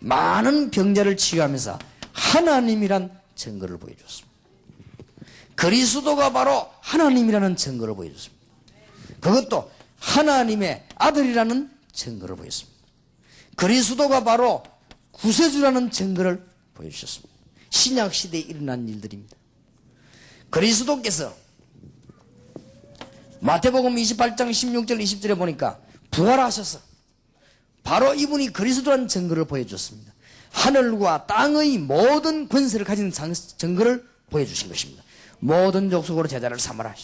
많은 병자를 치유하면서 하나님이란 증거를 보여줬습니다. 그리스도가 바로 하나님이라는 증거를 보여줬습니다. 그것도 하나님의 아들이라는 증거를 보였습니다. 그리스도가 바로 구세주라는 증거를 보여주셨습니다. 신약시대에 일어난 일들입니다. 그리스도께서 마태복음 28장 16절 20절에 보니까 부활하셔서 바로 이분이 그리스도라는 증거를 보여줬습니다. 하늘과 땅의 모든 권세를 가진 증거를 보여주신 것입니다. 모든 족속으로 제자를 삼으라.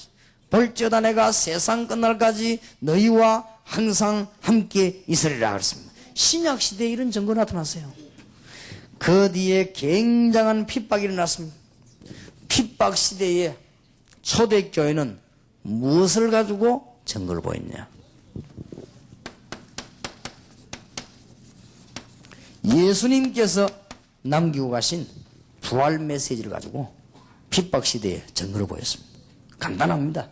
볼지어다 내가 세상 끝날까지 너희와 항상 함께 있으리라 그랬습니다. 신약시대에 이런 증거가 나타났어요. 그 뒤에 굉장한 핍박이 일어났습니다. 핍박시대에 초대교회는 무엇을 가지고 증거를 보였냐? 예수님께서 남기고 가신 부활 메시지를 가지고 핍박시대에 증거를 보였습니다. 간단합니다.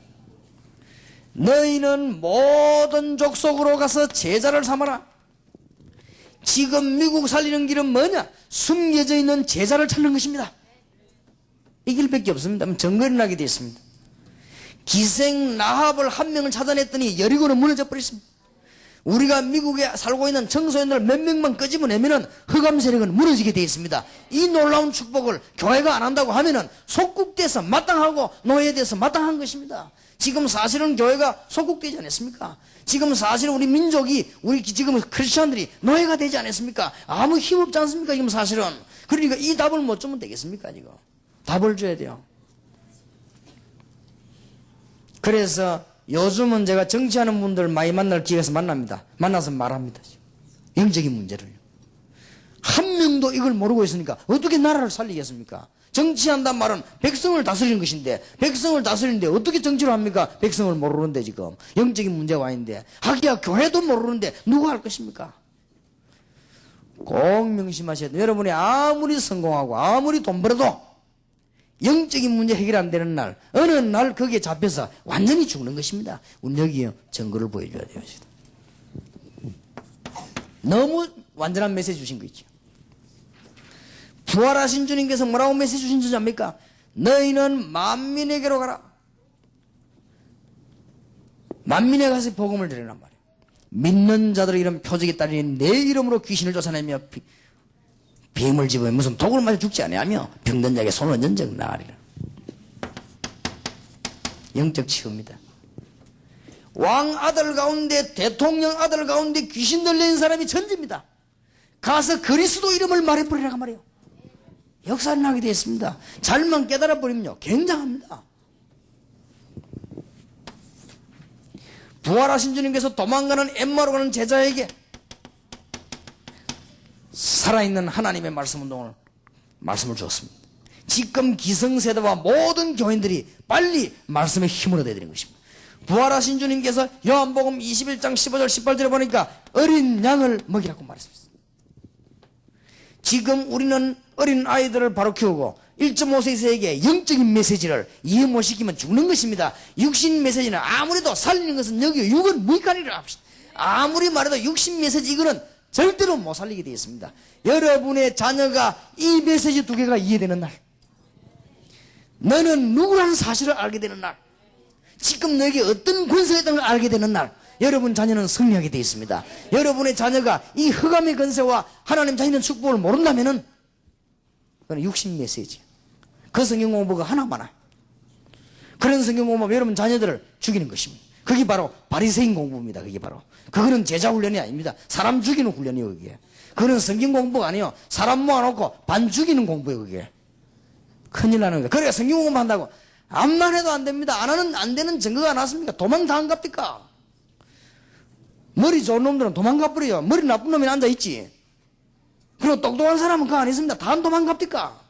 너희는 모든 족속으로 가서 제자를 삼아라. 지금 미국 살리는 길은 뭐냐? 숨겨져 있는 제자를 찾는 것입니다. 이 길밖에 없습니다. 증거를 나게 되어 있습니다. 기생 라합을 한 명을 찾아냈더니 여리고는 무너져 버렸습니다. 우리가 미국에 살고 있는 청소년들 몇 명만 끄집어내면은 흑암 세력은 무너지게 되어 있습니다. 이 놀라운 축복을 교회가 안 한다고 하면은 속국돼서 마땅하고 노예돼서 마땅한 것입니다. 지금 사실은 교회가 속국되지 않았습니까? 지금 사실은 우리 민족이 우리 지금 크리스천들이 노예가 되지 않았습니까? 아무 힘없지 않습니까? 지금 사실은. 그러니까 이 답을 못 주면 되겠습니까? 지금 답을 줘야 돼요. 그래서 요즘은 제가 정치하는 분들 많이 만날 기회에서 만납니다. 만나서 말합니다. 영적인 문제를요. 한 명도 이걸 모르고 있으니까 어떻게 나라를 살리겠습니까? 정치한단 말은 백성을 다스리는 것인데 백성을 다스리는데 어떻게 정치를 합니까? 백성을 모르는데 지금 영적인 문제가 와 있는데 하기야 교회도 모르는데 누가 할 것입니까? 꼭 명심하셔야 돼요. 여러분이 아무리 성공하고 아무리 돈 벌어도 영적인 문제 해결 안 되는 날 어느 날 거기에 잡혀서 완전히 죽는 것입니다. 우리 여기요 증거를 보여줘야 돼요. 너무 완전한 메시지 주신 거 있죠. 부활하신 주님께서 뭐라고 메시지 주신 줄 압니까? 너희는 만민에게로 가라. 만민에 가서 복음을 드리란 말이에요. 믿는 자들의 이런 표적이 따르니 내 이름으로 귀신을 쫓아내며 뱀을 집어 무슨 독을 맞아 죽지 아니하며 병든 자에게 손을 얹은 적 나으리라. 영적 치유입니다. 왕 아들 가운데 대통령 아들 가운데 귀신 들린 사람이 천지입니다. 가서 그리스도 이름을 말해버리라고 말이에요. 역사를 나게 되어 있습니다. 잘만 깨달아 버리면요 굉장합니다. 부활하신 주님께서 도망가는 엠마로 가는 제자에게 살아있는 하나님의 말씀 운동을 말씀을 주었습니다. 지금 기성세대와 모든 교인들이 빨리 말씀의 힘을 얻어야 되는 것입니다. 부활하신 주님께서 요한복음 21장 15절 18절에 보니까 어린 양을 먹이라고 말했습니다. 지금 우리는 어린 아이들을 바로 키우고 1.5세에게 영적인 메시지를 이해 못 시키면 죽는 것입니다. 육신 메시지는 아무래도 살리는 것은 여기 육은 무익하리라 합시다. 아무리 말해도 육신 메시지 이거는 절대로 못 살리게 되어 있습니다. 여러분의 자녀가 이 메시지 두 개가 이해되는 날, 너는 누구라는 사실을 알게 되는 날, 지금 너에게 어떤 권세가 있다는 걸 알게 되는 날, 여러분 자녀는 승리하게 되어 있습니다. 여러분의 자녀가 이 흑암의 권세와 하나님 자신의 축복을 모른다면은 그건 육신 메시지. 그 성경 공부가 하나만 와. 그런 성경 공부하면 여러분 자녀들을 죽이는 것입니다. 그게 바로 바리새인 공부입니다. 그게 바로. 그거는 제자 훈련이 아닙니다. 사람 죽이는 훈련이에요. 그게. 그거는 성경 공부가 아니에요. 사람 모아놓고 반 죽이는 공부예요. 그게. 큰일 나는 거예요. 그래 성경 공부한다고 암만 해도 안 됩니다. 안 하는 안 되는 증거가 나왔습니까? 도망 다 안 갑니까? 머리 좋은 놈들은 도망가 버려요. 머리 나쁜 놈이 앉아있지. 그리고 똑똑한 사람은 그거 안 있습니다. 다 도망갑니까?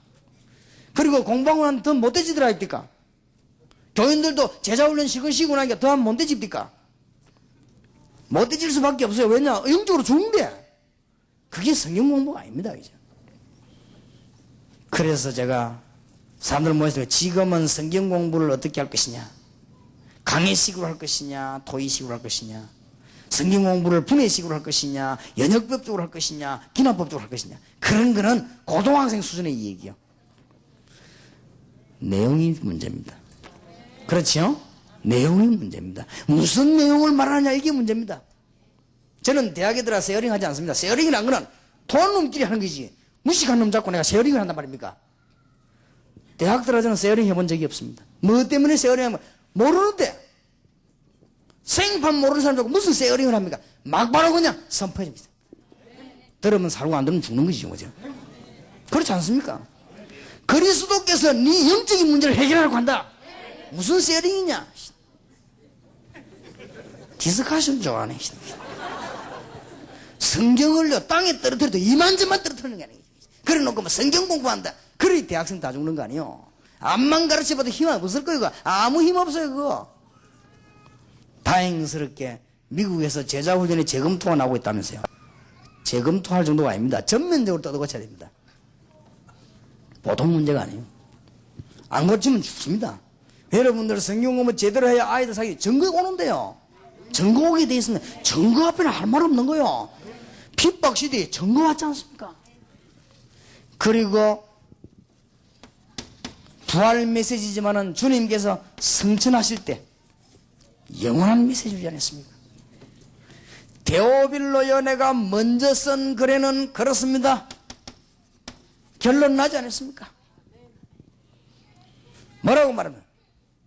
그리고 공부하고 나면 더 못돼지더라 합니까? 교인들도 제자훈련 시근 쉬고 나니까 더 못돼집니까? 못해질 수밖에 없어요. 왜냐? 영적으로 죽는데. 그게 성경 공부가 아닙니다. 그죠? 그래서 제가 사람들 모였을 때 지금은 성경 공부를 어떻게 할 것이냐? 강해식으로 할 것이냐? 토의식으로 할 것이냐? 성경 공부를 분해식으로 할 것이냐? 연역법적으로 할 것이냐? 기납법적으로 할 것이냐? 그런 거는 고등학생 수준의 얘기요. 내용이 문제입니다. 그렇죠? 내용이 문제입니다. 무슨 내용을 말하느냐 이게 문제입니다. 저는 대학에 들어가 세어링 하지 않습니다. 세어링이라는 거는 돈 놈끼리 하는 거지. 무식한 놈 잡고 내가 세어링을 한단 말입니까? 대학 들어가 저는 세어링 해본 적이 없습니다. 뭐 때문에 세어링 하면 모르는데 생판 모르는 사람 잡고 무슨 세어링을 합니까? 막바로 그냥 선포해 줍니다. 들으면 살고 안 들으면 죽는 것이죠. 그죠? 그렇지 않습니까? 그리스도께서 네 영적인 문제를 해결하려고 한다. 무슨 세어링이냐? 디스커션 좋아하네. 성경을요 땅에 떨어뜨려도 이만저만 떨어뜨리는 게 아니에요. 그래 놓고 뭐 성경 공부한다. 그래 대학생 다 죽는 거 아니에요. 암만 가르쳐봐도 힘 없을 거예요. 아무 힘 없어요 그거. 다행스럽게 미국에서 제자훈련에 재검토가 나오고 있다면서요. 재검토할 정도가 아닙니다. 전면적으로 뜯어고쳐야 됩니다. 보통 문제가 아니에요. 안 고치면 죽습니다. 여러분들 성경 공부 제대로 해야 아이들 사기 증거가 오는데요. 증거 오게 돼 있으면 증거 앞에는 할 말 없는 거요. 핍박 시대에 증거 왔지 않습니까? 그리고 부활 메시지지만은 주님께서 성천하실 때 영원한 메시지지 않았습니까? 데오빌로 연애가 먼저 쓴 글에는 그렇습니다. 결론 나지 않았습니까? 뭐라고 말하면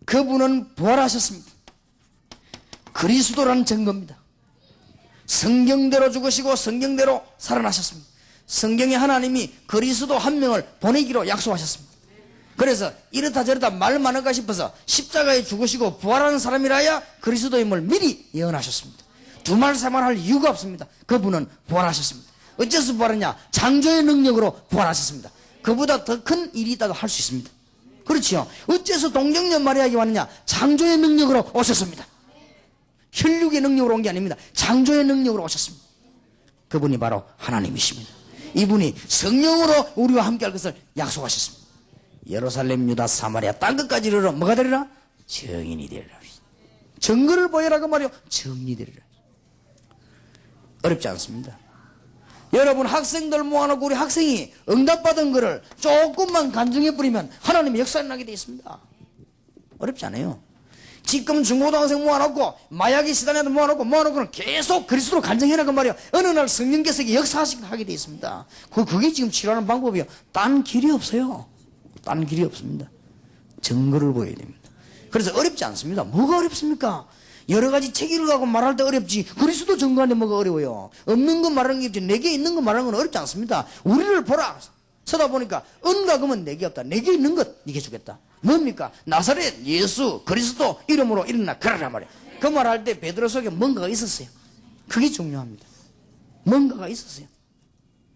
그분은 부활하셨습니다. 그리스도라는 증거입니다. 성경대로 죽으시고 성경대로 살아나셨습니다. 성경에 하나님이 그리스도 한 명을 보내기로 약속하셨습니다. 그래서 이렇다 저렇다 말 많을까 싶어서 십자가에 죽으시고 부활하는 사람이라야 그리스도임을 미리 예언하셨습니다. 두말 세말 할 이유가 없습니다. 그분은 부활하셨습니다. 어째서 부활했냐? 창조의 능력으로 부활하셨습니다. 그보다 더 큰 일이 있다도 할 수 있습니다. 그렇지요. 어째서 동정년 마리아에게 왔느냐? 창조의 능력으로 오셨습니다. 혈육의 능력으로 온 게 아닙니다. 창조의 능력으로 오셨습니다. 그분이 바로 하나님이십니다. 이분이 성령으로 우리와 함께 할 것을 약속하셨습니다. 예루살렘, 유다, 사마리아 땅끝까지 이르러 뭐가 되리라? 증인이 되리라. 증거를 보여라 그 말이요. 증인이 되리라. 어렵지 않습니다. 여러분 학생들 모아놓고 우리 학생이 응답받은 거를 조금만 간증해 뿌리면 하나님의 역사가 나게 되어 있습니다. 어렵지 않아요. 지금 중고등학생 모아놓고 마약에 시달리는 애들 모아놓고는 계속 그리스도로 간증해라 그 말이에요. 어느 날 성령께서 역사하게 되어 있습니다. 그게 지금 치료하는 방법이에요. 딴 길이 없어요. 딴 길이 없습니다. 증거를 보여야 됩니다. 그래서 어렵지 않습니다. 뭐가 어렵습니까? 여러 가지 책 읽어가고 말할 때 어렵지 그리스도 증거하는데 뭐가 어려워요? 없는 거 말하는 게 없지 내게 있는 거 말하는 건 어렵지 않습니다. 우리를 보라. 서다 보니까 은과 금은 내게 없다. 내게 있는 것 네게 주겠다. 뭡니까? 나사렛 예수 그리스도 이름으로 일어나 걸어라 말이야. 그 말할 때 베드로 속에 뭔가가 있었어요. 그게 중요합니다. 뭔가가 있었어요.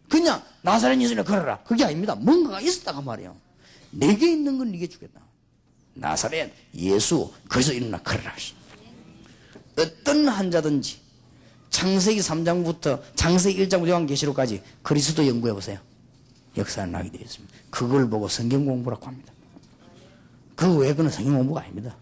그냥 나사렛 예수를 걸어라 그게 아닙니다. 뭔가가 있었다 그 말이에요. 내게 있는 건 네게 주겠다. 나사렛 예수 그리스도 일어나 걸어라. 어떤 환자든지 창세기 3장부터 창세기 1장부터 요한계시록까지 그리스도 연구해 보세요. 역사가 나게 되어 있습니다. 그걸 보고 성경 공부라고 합니다. 그 외에 그는 성경 공부가 아닙니다.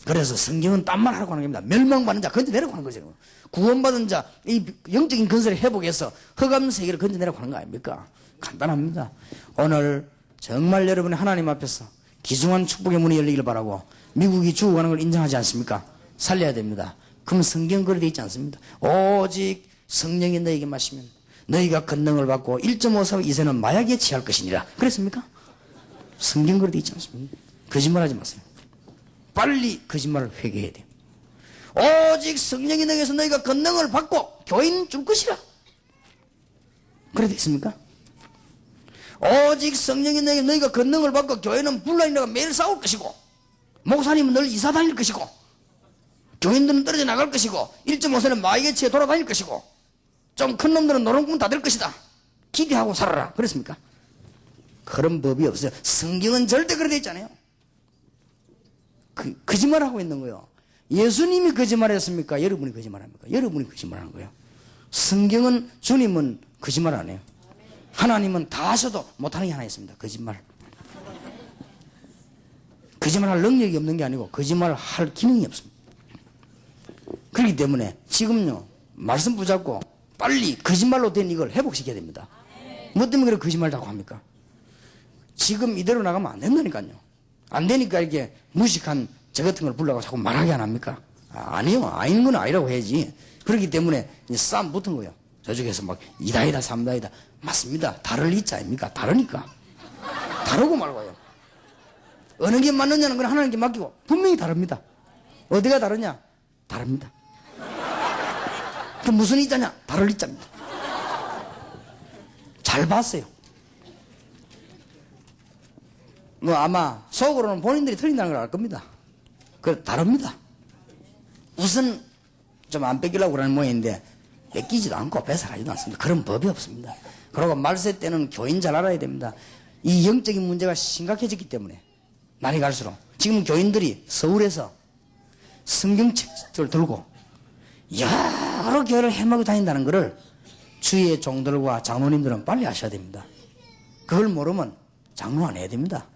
그래서 성경은 딴말 하라고 하는 겁니다. 멸망받는 자 건져내라고 하는 거죠. 구원받은 자 이 영적인 건설을 회복해서 흑암 세계를 건져내라고 하는 거 아닙니까? 간단합니다. 오늘 정말 여러분이 하나님 앞에서 기중한 축복의 문이 열리길 바라고 미국이 죽어가는 걸 인정하지 않습니까? 살려야 됩니다. 그럼 성경 그래 되어 있지 않습니다. 오직 성령이 너에게 마시면 너희가 권능을 받고 1.5세 이세는 마약에 취할 것이니라. 그랬습니까? 성경 그래 되어 있지 않습니까? 거짓말하지 마세요. 빨리 거짓말을 회개해야 돼요. 오직 성령이 너에게서 너희가 권능을 받고 교인 줄 것이라. 그래 되어 있습니까? 오직 성령이 너에게 너희가 권능을 받고 교회는 분란이라고 매일 싸울 것이고 목사님은 늘 이사 다닐 것이고 교인들은 떨어져 나갈 것이고 1.5세는 마약에 취해 돌아다닐 것이고 좀 큰 놈들은 노름꾼 다 될 것이다. 기대하고 살아라. 그랬습니까? 그런 법이 없어요. 성경은 절대 그래 되어 있잖아요. 거짓말하고 있는 거예요. 예수님이 거짓말했습니까? 여러분이 거짓말합니까? 여러분이 거짓말하는 거예요. 성경은, 주님은 거짓말 안 해요. 하나님은 다 하셔도 못하는 게 하나 있습니다. 거짓말. 거짓말할 능력이 없는 게 아니고 거짓말을 할 기능이 없습니다. 그렇기 때문에 지금요, 말씀 붙잡고 빨리 거짓말로 된 이걸 회복시켜야 됩니다. 뭐 때문에 그렇게 거짓말을 하고 합니까? 지금 이대로 나가면 안 된다니까요. 안 되니까 이렇게 무식한 저 같은 걸 불러가지고 자꾸 말하게 안 합니까? 아니요. 아닌 건 아니라고 해야지. 그렇기 때문에 이제 싸움 붙은 거예요. 저쪽에서 막 이다이다 삼다이다. 맞습니다. 다를 이자 아닙니까? 다르니까. 다르고 말고요. 어느 게 맞느냐는 건 하나님께 맡기고 분명히 다릅니다. 어디가 다르냐? 다릅니다. 그 무슨 이자냐? 다를 이자입니다. 잘 봤어요. 뭐 아마 속으로는 본인들이 틀린다는 걸 알 겁니다. 그 다릅니다. 우선 좀 안 뺏기려고 그러는 모양인데 뺏기지도 않고 뺏어가지도 않습니다. 그런 법이 없습니다. 그리고 말세 때는 교인 잘 알아야 됩니다. 이 영적인 문제가 심각해졌기 때문에 날이 갈수록 지금 교인들이 서울에서 성경책을 들고 여러 교회를 헤매고 다닌다는 것을 주위의 종들과 장로님들은 빨리 아셔야 됩니다. 그걸 모르면 장로 안 해야 됩니다.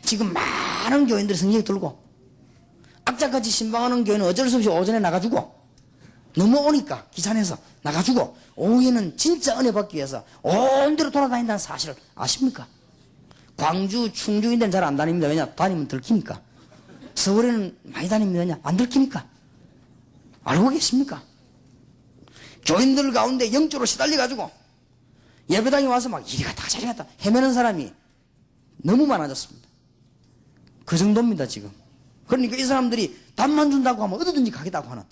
지금 많은 교인들이 성경 들고 악자같이 신방하는 교회는 어쩔 수 없이 오전에 나가주고 너무 오니까 귀찮아서 나가주고 오후에는 진짜 은혜 받기 위해서 온 데로 돌아다닌다는 사실을 아십니까? 광주, 충주인들은 잘 안 다닙니다. 왜냐? 다니면 들키니까. 서울에는 많이 다닙니다. 왜냐? 안 들키니까. 알고 계십니까? 교인들 가운데 영적으로 시달려가지고 예배당에 와서 막 이리 갔다 저리 갔다 헤매는 사람이 너무 많아졌습니다. 그 정도입니다 지금. 그러니까 이 사람들이 답만 준다고 하면 어디든지 가겠다고 하는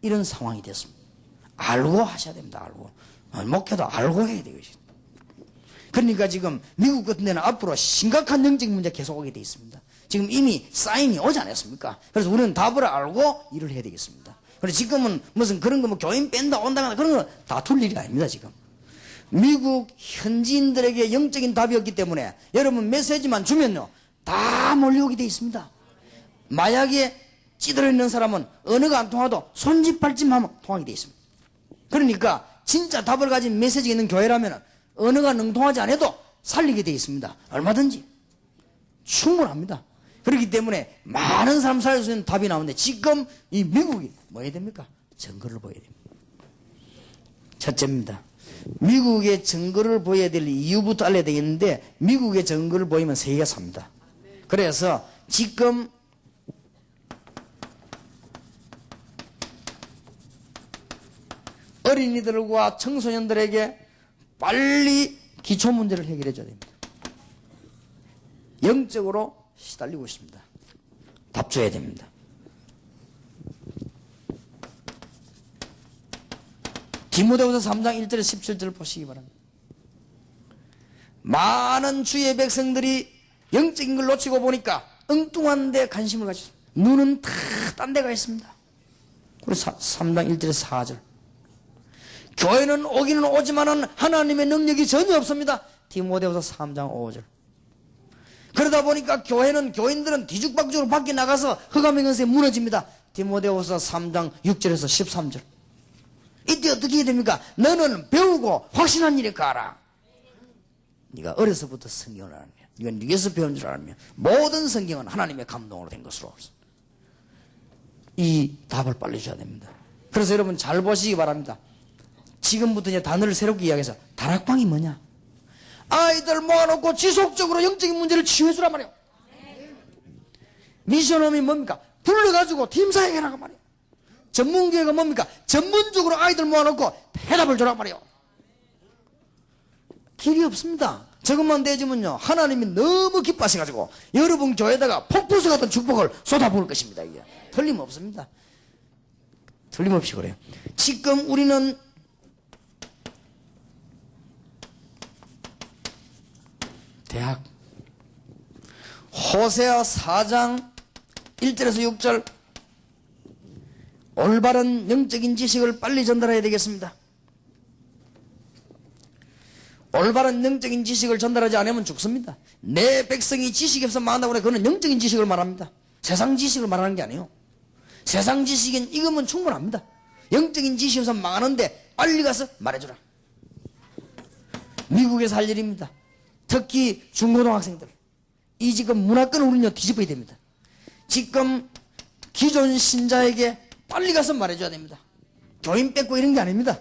이런 상황이 됐습니다. 알고 하셔야 됩니다. 알고. 목회도 알고 해야 되고. 그러니까 지금 미국 같은 데는 앞으로 심각한 영적인 문제가 계속 오게 돼 있습니다. 지금 이미 사인이 오지 않았습니까? 그래서 우리는 답을 알고 일을 해야 되겠습니다. 그래서 지금은 무슨 그런 거 뭐 교인 뺀다 온다 그런 거 다툴 일이 아닙니다 지금. 미국 현지인들에게 영적인 답이 없기 때문에 여러분 메시지만 주면요 다 몰려오게 돼 있습니다. 마약에 찌들어 있는 사람은 언어가 안 통하도 손짓발짓하면 통하게 돼 있습니다. 그러니까 진짜 답을 가진 메시지가 있는 교회라면 언어가 능통하지 않아도 살리게 돼 있습니다. 얼마든지 충분합니다. 그렇기 때문에 많은 사람 살릴 수 있는 답이 나오는데 지금 이 미국이 뭐 해야 됩니까? 증거를 보여야 됩니다. 첫째입니다. 미국의 증거를 보여야 될 이유부터 알려야 되겠는데 미국의 증거를 보이면 세계가 삽니다. 그래서 지금 어린이들과 청소년들에게 빨리 기초 문제를 해결해 줘야 됩니다. 영적으로 시달리고 있습니다. 답 줘야 됩니다. 디모데후서 3장 1절에 17절을 보시기 바랍니다. 많은 주의 백성들이 영적인 걸 놓치고 보니까 엉뚱한 데 관심을 가지고 눈은 다 딴 데가 있습니다. 그리고 3장 1절에 4절 교회는 오기는 오지만은 하나님의 능력이 전혀 없습니다. 디모데후서 3장 5절 그러다 보니까 교인들은 뒤죽박죽으로 밖에 나가서 흑암의 권세에 무너집니다. 디모데후서 3장 6절에서 13절 이때 어떻게 해야 됩니까? 너는 배우고 확신한 일에 가라. 네가 어려서부터 성경을 알면 네가 네게서 배운 줄 알면 모든 성경은 하나님의 감동으로 된 것으로 이 답을 빨리 줘야 됩니다. 그래서 여러분 잘 보시기 바랍니다. 지금부터 이제 단어를 새롭게 이야기해서 다락방이 뭐냐? 아이들 모아놓고 지속적으로 영적인 문제를 치유해 주란 말이에요. 미션홈이 뭡니까? 불러가지고 팀사역해 나간 말이에요. 전문교회가 뭡니까? 전문적으로 아이들 모아놓고 해답을 주란 말이에요. 길이 없습니다. 저것만 되지면요 하나님이 너무 기뻐하셔가지고 여러분 교회에다가 폭포수 같은 축복을 쏟아부을 것입니다. 이게 틀림없습니다. 틀림없이 그래요. 지금 우리는 대학 호세아 4장 1절에서 6절 올바른 영적인 지식을 빨리 전달해야 되겠습니다. 올바른 영적인 지식을 전달하지 않으면 죽습니다. 내 백성이 지식이 없어 망한다고 그래. 그거는 영적인 지식을 말합니다. 세상 지식을 말하는 게 아니에요. 세상 지식인 이거면 충분합니다. 영적인 지식이 없으면 망하는데 빨리 가서 말해주라. 미국에서 할 일입니다. 특히 중고등학생들. 이 지금 문화권을 우리는 뒤집어야 됩니다. 지금 기존 신자에게 빨리 가서 말해줘야 됩니다. 교인 뺏고 이런 게 아닙니다.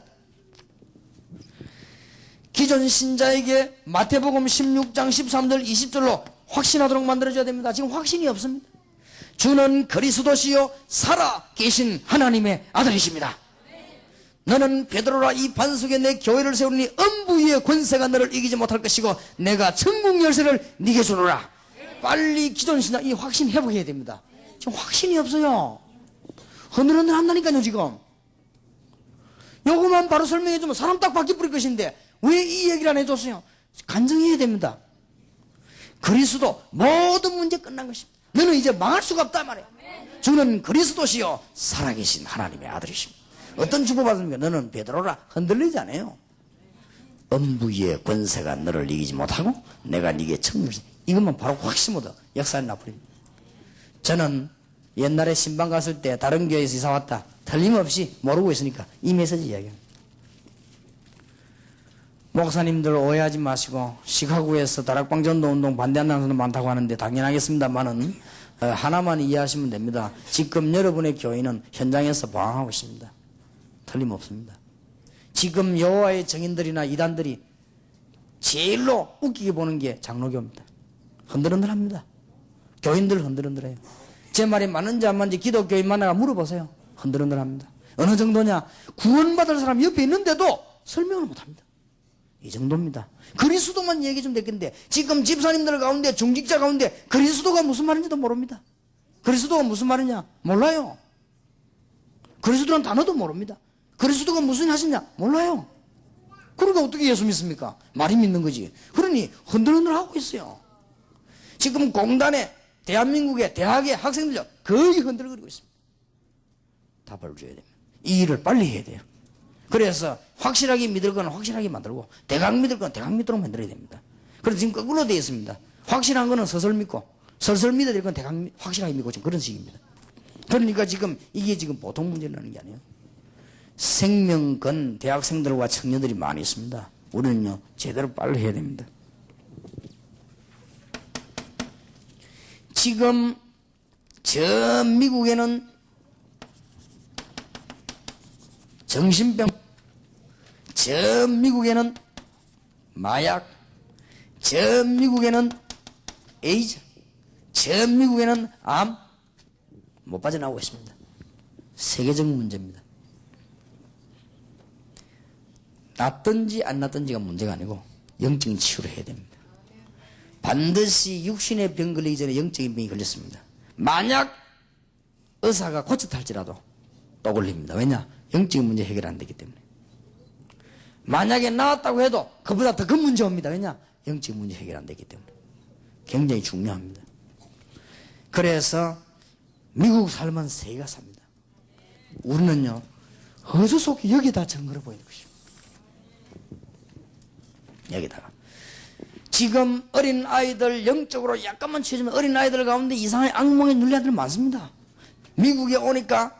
기존 신자에게 마태복음 16장 13절 20절로 확신하도록 만들어줘야 됩니다. 지금 확신이 없습니다. 주는 그리스도시요 살아 계신 하나님의 아들이십니다. 너는 베드로라 이 반석에 내 교회를 세우니 음부 위의 권세가 너를 이기지 못할 것이고 내가 천국 열쇠를 네게 주노라. 빨리 기존 신자 이 확신 회복해야 됩니다. 지금 확신이 없어요. 흔들흔들 한다니까요. 지금 요거만 바로 설명해주면 사람 딱 바퀴 뿌릴 것인데 왜 이 얘기를 안 해줬어요? 간증해야 됩니다. 그리스도 모든 문제 끝난 것입니다. 너는 이제 망할 수가 없단 말이에요. 주는 그리스도시요 살아계신 하나님의 아들이십니다. 어떤 주고받습니까? 너는 베드로라 흔들리지 않아요. 음부의 권세가 너를 이기지 못하고 내가 네게 천국을 이것만 바로 확신 못하고 역사를 나버립니다. 저는 옛날에 신방 갔을 때 다른 교회에서 이사 왔다. 틀림없이 모르고 있으니까 이 메시지 이야기합니다. 목사님들 오해하지 마시고 시카고에서 다락방전도 운동 반대한다는 사람도 많다고 하는데 당연하겠습니다만은 하나만 이해하시면 됩니다. 지금 여러분의 교회는 현장에서 방황하고 있습니다. 틀림없습니다. 지금 여호와의 증인들이나 이단들이 제일로 웃기게 보는 게 장로교입니다. 흔들흔들합니다. 교인들 흔들흔들해요. 제 말이 맞는지 안 맞는지 기독교인 만나가 물어보세요. 흔들흔들합니다. 어느 정도냐? 구원받을 사람 옆에 있는데도 설명을 못합니다. 이 정도입니다. 그리스도만 얘기 좀 됐겠는데 지금 집사님들 가운데 중직자 가운데 그리스도가 무슨 말인지도 모릅니다. 그리스도가 무슨 말이냐? 몰라요. 그리스도란 단어도 모릅니다. 그리스도가 무슨 하시냐? 몰라요. 그러니까 어떻게 예수 믿습니까? 말이 믿는 거지. 그러니 흔들흔들 하고 있어요. 지금 공단에 대한민국의 대학의 학생들 거의 흔들거리고 있습니다. 답을 줘야 됩니다. 이 일을 빨리 해야 돼요. 그래서 확실하게 믿을 거는 확실하게 만들고 대강 믿을 거는 대강 믿도록 만들어야 됩니다. 그래서 지금 거꾸로 되어 있습니다. 확실한 거는 서설 믿고 설설 믿어야 될 건 대강 확실하게 믿고 지금 그런 식입니다. 그러니까 지금 이게 지금 보통 문제라는 게 아니에요. 생명건 대학생들과 청년들이 많이 있습니다. 우리는요 제대로 빨리 해야 됩니다. 지금 저 미국에는 정신병, 저 미국에는 마약, 저 미국에는 에이즈, 저 미국에는 암 못 빠져나오고 있습니다. 세계적 문제입니다. 낫든지 안 낫든지가 문제가 아니고 영적인 치유를 해야 됩니다. 반드시 육신의 병 걸리기 전에 영적인 병이 걸렸습니다. 만약 의사가 고쳤다 할지라도 또 걸립니다. 왜냐? 영적인 문제 해결 안 되기 때문에. 만약에 나았다고 해도 그보다 더 큰 문제 옵니다. 왜냐? 영적인 문제 해결 안 되기 때문에. 굉장히 중요합니다. 그래서 미국 삶은 세계가 삽니다. 우리는요 허수 속에 여기다 정글어 보이는 것이죠. 여기다가 지금 어린 아이들 영적으로 약간만 취해지면 어린 아이들 가운데 이상한 악몽에 눌린 아이들 많습니다. 미국에 오니까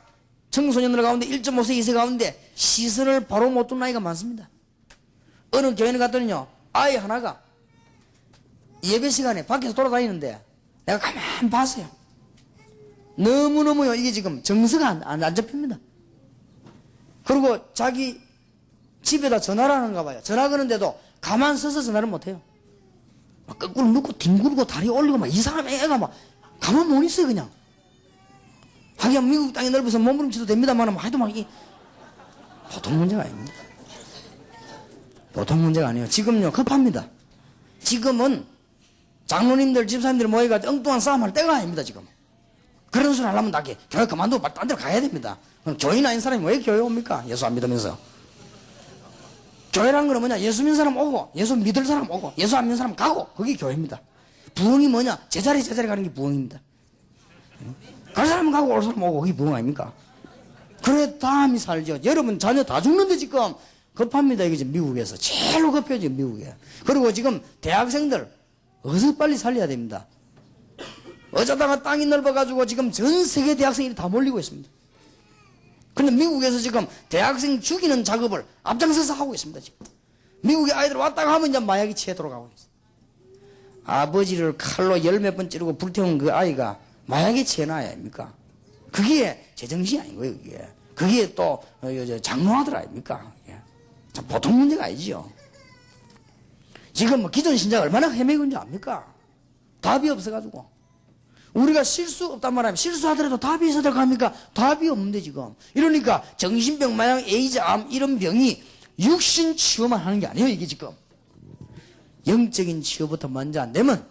청소년들 가운데 1.5세 2세 가운데 시선을 바로 못 두는 아이가 많습니다. 어느 교회에 갔더니요 아이 하나가 예배 시간에 밖에서 돌아다니는데 내가 가만히 봤어요. 너무너무요 이게 지금 정서가 안 잡힙니다. 그리고 자기 집에다 전화를 하는가 봐요. 전화 거는데도 가만 서서 전화를 못해요. 막 거꾸로 눕고 뒹굴고 다리 올리고 막 이상한 애가 막 가만 못 있어요 그냥. 하긴 미국 땅이 넓어서 몸부림쳐도 됩니다만 하여도 막 이 보통 문제가 아닙니다. 보통 문제가 아니에요. 지금요 급합니다. 지금은 장로님들 집사님들 모여가지고 엉뚱한 싸움할 때가 아닙니다. 지금 그런 소리 하려면 다 교회 그만두고 딴 데로 가야 됩니다. 그럼 교인 아닌 사람이 왜 교회 옵니까? 예수 안 믿으면서. 교회라는 건 뭐냐? 예수 믿는 사람 오고 예수 믿을 사람 오고 예수 안 믿는 사람 가고 그게 교회입니다. 부흥이 뭐냐? 제자리 가는 게 부흥입니다. 갈 사람은 가고 올 사람은 오고 그게 부흥 아닙니까? 그래 다음이 살죠. 여러분 자녀 다 죽는데 지금 급합니다. 이게 지금 미국에서 제일로 급해요 지금 미국에. 그리고 지금 대학생들 어서 빨리 살려야 됩니다. 어쩌다가 땅이 넓어가지고 지금 전 세계 대학생이 다 몰리고 있습니다. 그런데 미국에서 지금 대학생 죽이는 작업을 앞장서서 하고 있습니다. 지금 미국의 아이들 왔다가 하면 이제 마약이 취해 돌아가고 있어요. 아버지를 칼로 열몇 번 찌르고 불태운 그 아이가 마약에 취해놔야 합니까? 그게 제정신이 아닌 거예요. 그게 또 장로아들 아닙니까? 보통 문제가 아니지요. 지금 뭐 기존 신자가 얼마나 헤매고 있는지 압니까? 답이 없어가지고. 우리가 실수 없단 말이야. 실수하더라도 답이 있어야 될 거 아닙니까? 답이 없는데 지금. 이러니까 정신병, 마약, 에이즈, 암 이런 병이 육신 치유만 하는 게 아니에요. 이게 지금. 영적인 치유부터 먼저 안 되면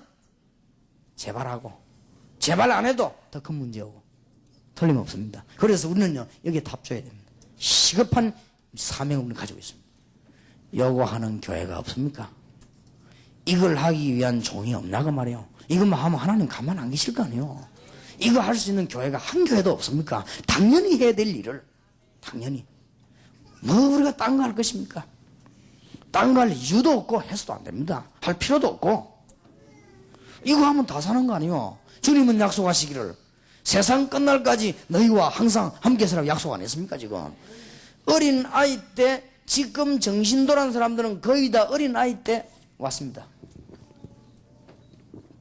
재발하고, 재발 안 해도 더 큰 문제 오고 틀림없습니다. 그래서 우리는요 여기에 답줘야 됩니다. 시급한 사명을 우리는 가지고 있습니다. 요구하는 교회가 없습니까? 이걸 하기 위한 종이 없나가 말이에요. 이것만 하면 하나님 가만 안 계실 거 아니에요. 이거 할 수 있는 교회가 한 교회도 없습니까? 당연히 해야 될 일을, 당연히. 뭐 우리가 딴 거 할 것입니까? 딴 거 할 이유도 없고 해서도 안 됩니다. 할 필요도 없고. 이거 하면 다 사는 거 아니에요. 주님은 약속하시기를 세상 끝날까지 너희와 항상 함께 서라고 약속 안 했습니까? 지금 어린 아이 때, 지금 정신돌아온 사람들은 거의 다 어린 아이 때 왔습니다.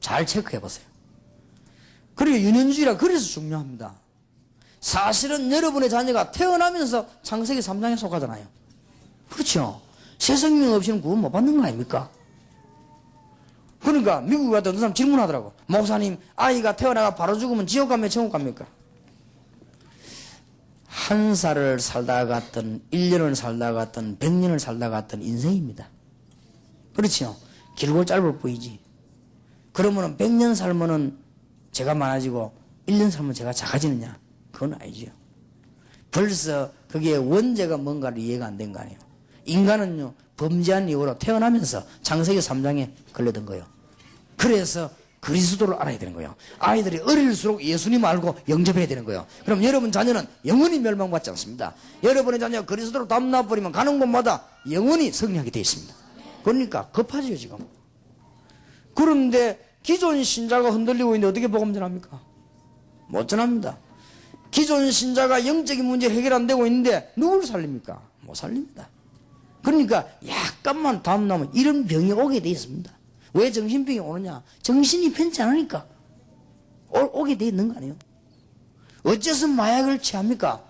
잘 체크해 보세요. 그리고 유년주의라 그래서 중요합니다. 사실은 여러분의 자녀가 태어나면서 창세기 3장에 속하잖아요. 그렇죠? 새 생명 없이는 구원 못 받는 거 아닙니까? 그러니까 미국에 갔다 어떤 사람 질문하더라고. 목사님, 아이가 태어나가 바로 죽으면 지옥 가면 천국 갑니까? 한 살을 살다 갔던, 1년을 살다 갔던, 100년을 살다 갔던 인생입니다. 그렇죠? 길고 짧을 뿐이지. 그러면은 100년 살면은 제가 많아지고 1년 살면 제가 작아지느냐? 그건 아니죠. 벌써 그게 원죄가 뭔가를 이해가 안 된 거 아니에요. 인간은요 범죄한 이후로 태어나면서 창세기 3장에 걸려든 거예요. 그래서 그리스도를 알아야 되는 거예요. 아이들이 어릴수록 예수님 알고 영접해야 되는 거예요. 그럼 여러분 자녀는 영원히 멸망받지 않습니다. 여러분의 자녀가 그리스도로 담나버리면 가는 곳마다 영원히 승리하게 되어 있습니다. 그러니까 급하죠 지금. 그런데 기존 신자가 흔들리고 있는데 어떻게 복음 전합니까? 못 전합니다. 기존 신자가 영적인 문제 해결 안 되고 있는데 누굴 살립니까? 못 살립니다. 그러니까 약간만 담나면 이런 병이 오게 돼 있습니다. 왜 정신병이 오느냐? 정신이 편치 않으니까 오게 돼 있는 거 아니에요? 어째서 마약을 취합니까?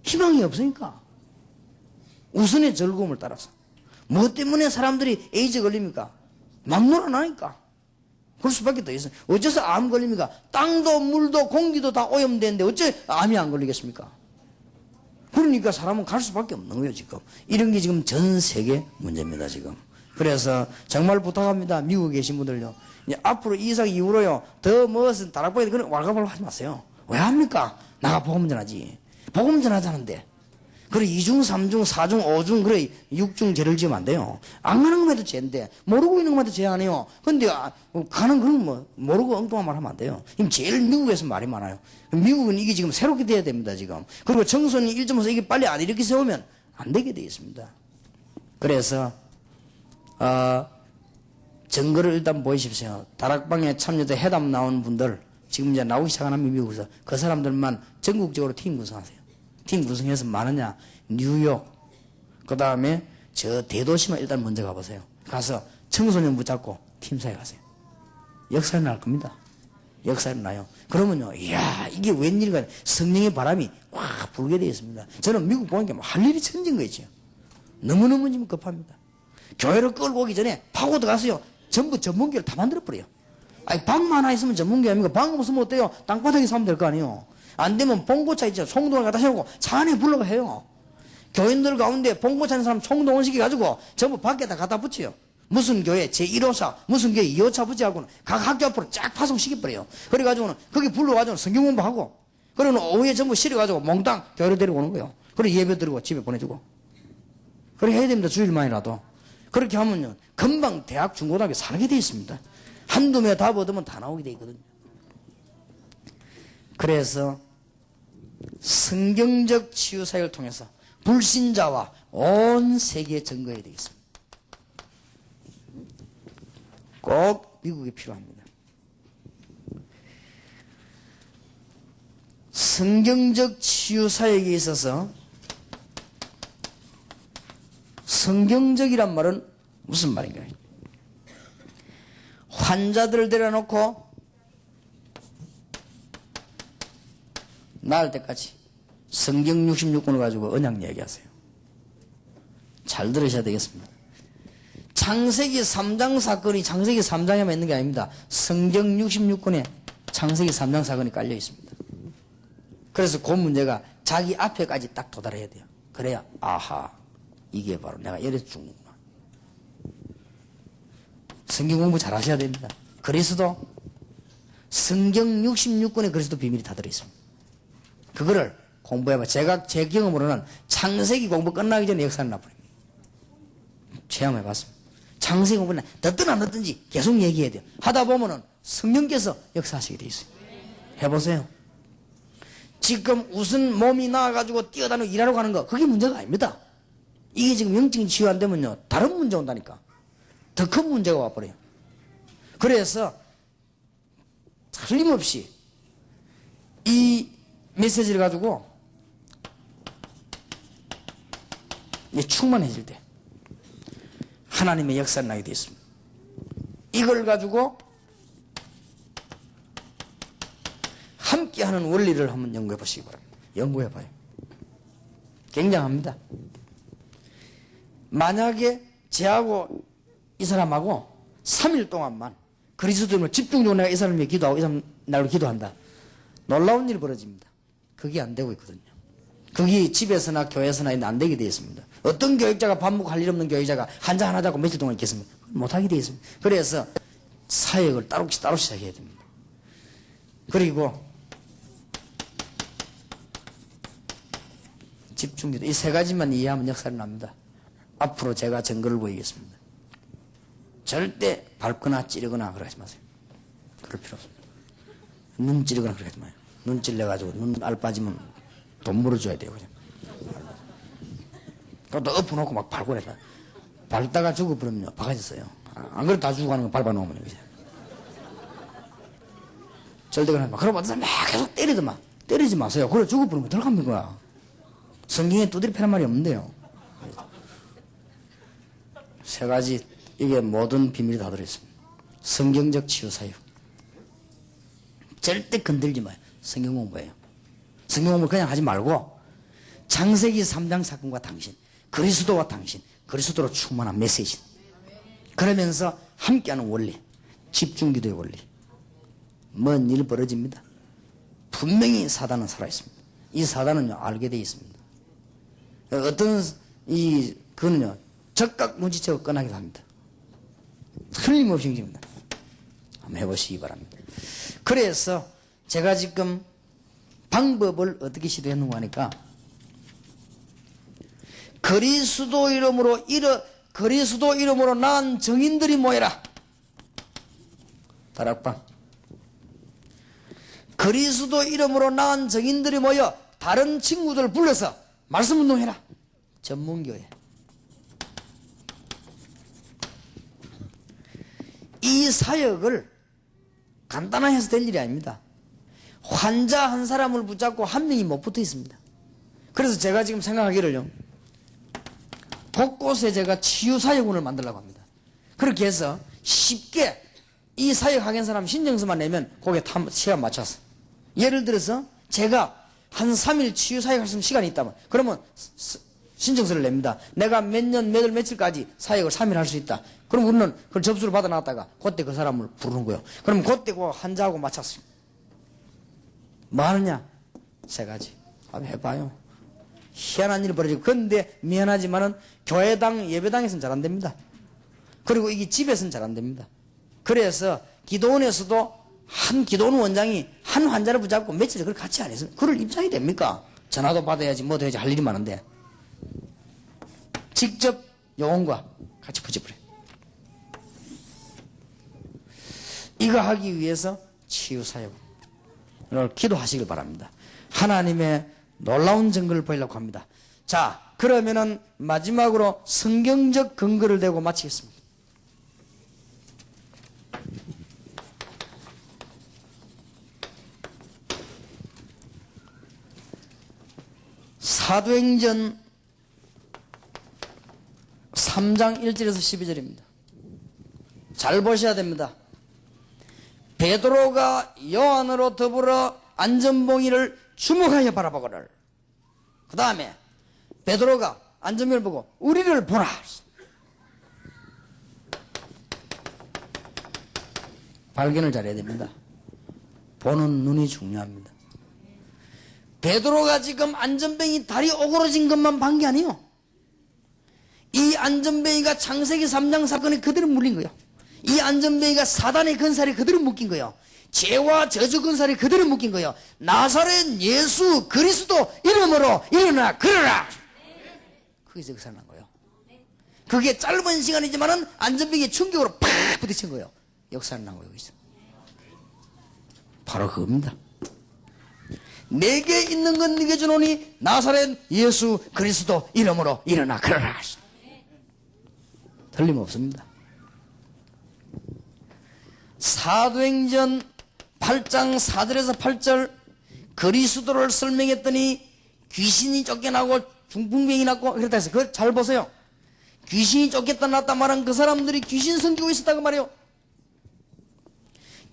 희망이 없으니까. 우선의 즐거움을 따라서. 뭐 때문에 사람들이 에이즈 걸립니까? 막노라 나니까. 그럴 수밖에 더 있어요. 어째서 암 걸립니까? 땅도 물도 공기도 다 오염되는데 어째 암이 안 걸리겠습니까? 그러니까 사람은 갈 수밖에 없는 거예요 지금. 이런 게 지금 전 세계 문제입니다 지금. 그래서 정말 부탁합니다. 미국에 계신 분들요. 이제 앞으로 이상 이후로요 더 무엇은 다락방에 그런 왈가왈부 하지 마세요. 왜 합니까? 나가 복음 전하지. 복음 전하자는데. 그래 2중, 3중, 4중, 5중, 그래 6중 죄를 지으면 안 돼요. 안 가는 것만도 죄인데 모르고 있는 것만도 죄 아니에요. 근데 가는 그런 뭐 모르고 엉뚱한 말 하면 안 돼요. 지금 제일 미국에서 말이 많아요. 미국은 이게 지금 새롭게 돼야 됩니다 지금. 그리고 청소년 1.5서 이게 빨리 안 이렇게 세우면 안 되게 돼 있습니다. 그래서 증거를 일단 보이십시오. 다락방에 참여돼 회담 나온 분들 지금 이제 나오기 시작하는 미국에서 그 사람들만 전국적으로 팀 구성하세요. 팀 구성해서 많으냐? 뉴욕, 그 다음에 저 대도시만 일단 먼저 가보세요. 가서 청소년 붙잡고 팀사에 가세요. 역사에 날 겁니다. 역사에 나요. 그러면요, 이야, 이게 웬일인가 성령의 바람이 확 불게 되어 있습니다. 저는 미국 보니까 할 일이 천진 거 있죠. 너무너무 지금 급합니다. 교회를 끌고 오기 전에 파고 들어가서요, 전부 전문기를 다 만들어버려요. 아니, 방만 하나 있으면 전문기 아닙니까? 방 없으면 어때요? 땅바닥에 사면 될 거 아니에요? 안 되면 봉고차 있죠. 총동을 갖다 세우고 차 안에 불러가 해요. 교인들 가운데 봉고차 있는 사람 총동을 시켜가지고 전부 밖에다 갖다 붙여요. 무슨 교회 제1호사, 무슨 교회 2호차 붙여갖고는 각 학교 앞으로 쫙 파송시켜버려요. 그래가지고는 거기 불러가지고 성경 공부하고, 그러면 오후에 전부 실어가지고 몽땅 교회로 데리고 오는 거예요. 그래 예배 드리고 집에 보내주고. 그래 해야 됩니다. 주일만이라도. 그렇게 하면요, 금방 대학, 중고등학교 살게 돼 있습니다. 한두 명 다 얻으면 다 나오게 돼 있거든요. 그래서 성경적 치유사역을 통해서 불신자와 온 세계에 증거해야 되겠습니다. 꼭 미국이 필요합니다. 성경적 치유 사역에 있어서 성경적이란 말은 무슨 말인가요? 환자들을 데려놓고 나을 때까지 성경 66권을 가지고 언약 얘기하세요. 잘 들으셔야 되겠습니다. 창세기 3장 사건이 창세기 3장에만 있는 게 아닙니다. 성경 66권에 창세기 3장 사건이 깔려 있습니다. 그래서 그 문제가 자기 앞에까지 딱 도달해야 돼요. 그래야 아하, 이게 바로 내가 이래서 죽는구나. 성경 공부 잘 하셔야 됩니다. 그리스도 성경 66권에 그리스도 비밀이 다 들어있습니다. 그거를 공부해봐. 제가 제 경험으로는 창세기 공부 끝나기 전에 역사를 나버립니다. 체험해봤습니다. 창세기 공부는 듣든 안 듣든지 계속 얘기해야 돼요. 하다 보면은 성령께서 역사하시게 돼 있어요. 해보세요. 지금 웃은 몸이 나와가지고 뛰어다니고 일하러 가는 거, 그게 문제가 아닙니다. 이게 지금 영적인 치유 안 되면요, 다른 문제 온다니까. 더 큰 문제가 와버려요. 그래서 틀림없이 이 메시지를 가지고 충만해질 때 하나님의 역사를 나게 되어 있습니다. 이걸 가지고 함께하는 원리를 한번 연구해 보시기 바랍니다. 연구해 봐요. 굉장합니다. 만약에 제하고 이 사람하고 3일 동안만 그리스도인으로 집중적으로 내가 이 사람을 위해 기도하고 이 사람 나를 한다. 놀라운 일이 벌어집니다. 그게 안 되고 있거든요. 그게 집에서나 교회에서나 안 되게 되어 있습니다. 어떤 교육자가 밥 먹고 할 일 없는 교육자가 한잔 하나 자고 며칠 동안 있겠습니까? 못하게 되어 있습니다. 그래서 사역을 따로 시작해야 됩니다. 그리고 집중기도 이 세 가지만 이해하면 역사를 납니다. 앞으로 제가 증거를 보이겠습니다. 절대 밟거나 찌르거나 그러지 마세요. 그럴 필요 없습니다. 눈 찌르거나 그러지 마요. 눈 찔려가지고 눈 알 빠지면 돈 물어줘야 돼요. 그냥. 그것도 엎어놓고 막 밟고 그랬다. 밟다가 죽어버리면요, 바가졌어요. 안 그래도 다 죽어가는 거 밟아놓으면 그냥. 절대 그러지 마. 그러면 어떤 사람 막 계속 때리더만. 때리지 마세요. 그래 죽어버리면 들어갑니다. 성경에 두드리 패는 말이 없는데요. 세 가지, 이게 모든 비밀이 다 들어있습니다. 성경적 치유사역. 절대 건들지 마요. 성경 공부예요. 성경 공부 그냥 하지 말고 창세기 3장 사건과 당신, 그리스도와 당신, 그리스도로 충만한 메시지. 그러면서 함께하는 원리, 집중기도의 원리. 먼 일 벌어집니다. 분명히 사단은 살아있습니다. 이 사단은요, 알게 되어 있습니다. 어떤, 그거는요, 적각 문지체가 꺼나기도 합니다. 틀림없이 힘집니다. 한번 해보시기 바랍니다. 그래서 제가 지금 방법을 어떻게 시도했는가 하니까 그리스도 이름으로 난 정인들이 모여라. 다락방. 그리스도 이름으로 난 정인들이 모여 다른 친구들 불러서 말씀운동해라. 전문교회. 이 사역을 간단하게 해서 될 일이 아닙니다. 환자 한 사람을 붙잡고 한 명이 못 붙어 있습니다. 그래서 제가 지금 생각하기를요, 곳곳에 제가 치유사역원을 만들려고 합니다. 그렇게 해서 쉽게 이 사역하겠는 사람 신청서만 내면 거기에 시간 맞춰서, 예를 들어서 제가 한 3일 치유사역할 수 있는 시간이 있다면 그러면 신청서를 냅니다. 내가 몇 년 몇 월 며칠까지 사역을 3일 할 수 있다. 그럼 우리는 그걸 접수를 받아놨다가 그때 그 사람을 부르는 거예요. 그럼 그때 그 환자하고 맞췄어요. 뭐 하느냐? 세 가지. 한번 해봐요. 희한한 일이 벌어지고. 그런데 미안하지만은 교회당, 예배당에서는 잘 안 됩니다. 그리고 이게 집에서는 잘 안 됩니다. 그래서 기도원에서도 한 기도원 원장이 한 환자를 붙잡고 며칠 그걸 같이 안 해서 그럴 입장이 됩니까? 전화도 받아야지 뭐도 해야지 할 일이 많은데. 직접 요원과 같이 붙여버려요. 이거 하기 위해서 치유사역을 기도하시길 바랍니다. 하나님의 놀라운 증거를 보이려고 합니다. 자, 그러면은 마지막으로 성경적 근거를 대고 마치겠습니다. 사도행전 3장 1절에서 12절입니다. 잘 보셔야 됩니다. 베드로가 요한으로 더불어 안전봉이를 주목하여 바라보거늘. 그 다음에 베드로가 안전봉이를 보고 우리를 보라. 발견을 잘해야 됩니다. 보는 눈이 중요합니다. 베드로가 지금 안전뱅이 다리 오그러진 것만 본 게 아니에요. 이 안전뱅이가 창세기 3장 사건에 그대로 물린 거예요. 이 안전뱅이가 사단의 근살에 그대로 묶인 거예요. 죄와 저주 근살에 그대로 묶인 거예요. 나사렛 예수 그리스도 이름으로 일어나 걸어라. 그게 역사를 난 거예요. 그게 짧은 시간이지만은 안전뱅이의 충격으로 팍 부딪힌 거예요. 역사를 난 거예요. 여기서. 바로 그겁니다. 내게 있는 건 네게 주노니 나사렛 예수 그리스도 이름으로 일어나 걸어라. 틀림없습니다. 사도행전 8장 4절에서 8절 그리스도를 설명했더니 귀신이 쫓겨나고 중풍병이 났고 그랬다 해서 그걸 잘 보세요. 귀신이 쫓겼다 났다 말한 그 사람들이 귀신 섬기고 있었다고 말해요.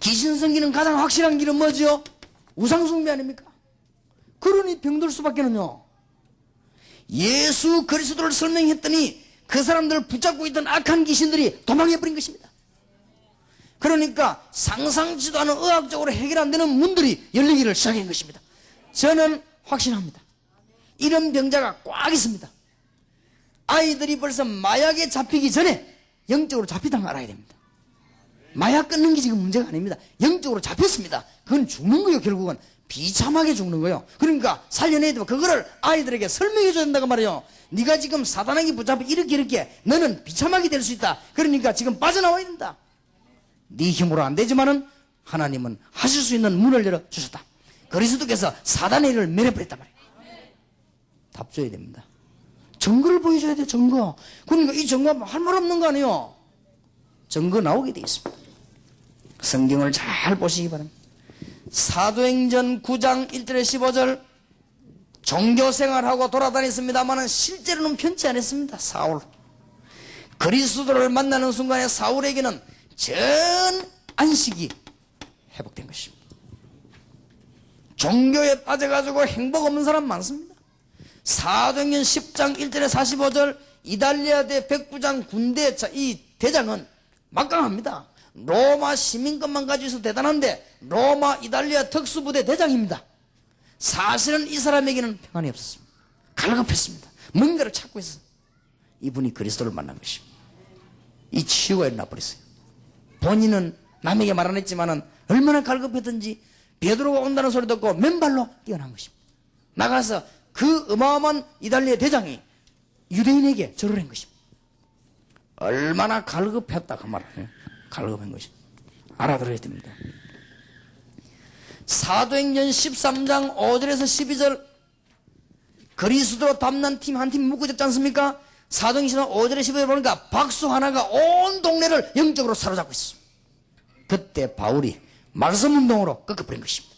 귀신 섬기는 가장 확실한 길은 뭐죠? 우상숭배 아닙니까? 그러니 병들 수밖에는요. 예수 그리스도를 설명했더니 그 사람들을 붙잡고 있던 악한 귀신들이 도망해버린 것입니다. 그러니까 상상치도 않은 의학적으로 해결 안 되는 문들이 열리기를 시작한 것입니다. 저는 확신합니다. 이런 병자가 꽉 있습니다. 아이들이 벌써 마약에 잡히기 전에 영적으로 잡히다는 걸 알아야 됩니다. 마약 끊는 게 지금 문제가 아닙니다. 영적으로 잡혔습니다. 그건 죽는 거예요. 결국은 비참하게 죽는 거예요. 그러니까 살려내야 되고 그거를 아이들에게 설명해 줘야 된다고 말이에요. 네가 지금 사단에게 붙잡혀 이렇게 너는 비참하게 될 수 있다. 그러니까 지금 빠져나와야 된다. 네 힘으로 안 되지만은 하나님은 하실 수 있는 문을 열어 주셨다. 그리스도께서 사단의 일을 멸해버렸단 말이에요. 답 줘야 됩니다. 증거를 보여줘야 돼요. 증거. 그러니까 이 증거하면 할 말 없는 거 아니에요. 증거 나오게 돼 있습니다. 성경을 잘 보시기 바랍니다. 사도행전 9장 1절에 15절 종교생활하고 돌아다녔습니다만 실제로는 편치 않았습니다. 사울 그리스도를 만나는 순간에 사울에게는 전 안식이 회복된 것입니다. 종교에 빠져가지고 행복 없는 사람 많습니다. 사도행전 10장 1절에 45절 이달리아 대 백부장 군대 이 대장은 막강합니다. 로마 시민권만 가지고 있어도 대단한데 로마 이달리아 특수부대 대장입니다. 사실은 이 사람에게는 평안이 없었습니다. 갈급했습니다. 뭔가를 찾고 있었어요. 이분이 그리스도를 만난 것입니다. 이 치유가 일어나 버렸어요. 본인은 남에게 말 안 했지만은 얼마나 갈급했던지 베드로가 온다는 소리 듣고 맨발로 뛰어난 것입니다. 나가서 그 어마어마한 이달리아 대장이 유대인에게 절을 한 것입니다. 얼마나 갈급했다 그 말이에요. 갈급한 것이 알아들어야 됩니다. 사도행전 13장 5절에서 12절 그리스도로 담난 팀 한 팀 묶고 잡지 않습니까? 사도행전 5절에 12절 보니까 박수 하나가 온 동네를 영적으로 사로잡고 있습니다. 그때 바울이 말씀운동으로 꺾어버린 것입니다.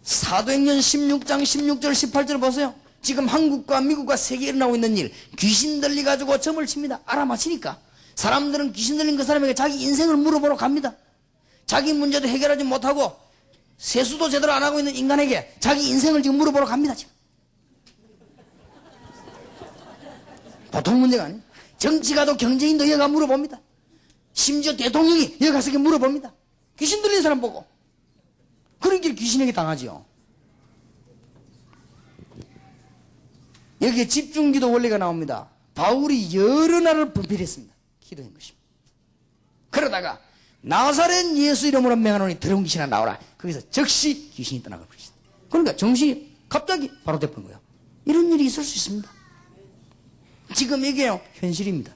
사도행전 16장 16절 18절 보세요. 지금 한국과 미국과 세계에 일어나고 있는 일, 귀신 들려가지고 점을 칩니다. 알아맞히니까 사람들은 귀신 들린 그 사람에게 자기 인생을 물어보러 갑니다. 자기 문제도 해결하지 못하고 세수도 제대로 안 하고 있는 인간에게 자기 인생을 지금 물어보러 갑니다. 지금. 보통 문제가 아니에요. 정치가도 경제인도 여기 가 물어봅니다. 심지어 대통령이 여기 가서 물어봅니다. 귀신 들린 사람 보고. 그런 길 귀신에게 당하지요. 여기에 집중기도 원리가 나옵니다. 바울이 여러 날을 분필했습니다. 기도한 것입니다. 그러다가 나사렛 예수 이름으로 명하노니 더러운 귀신아 나오라. 거기서 즉시 귀신이 떠나가 버렸습니다. 그러니까 정신이 갑자기 바로 되는 거예요. 이런 일이 있을 수 있습니다. 지금 이게 현실입니다.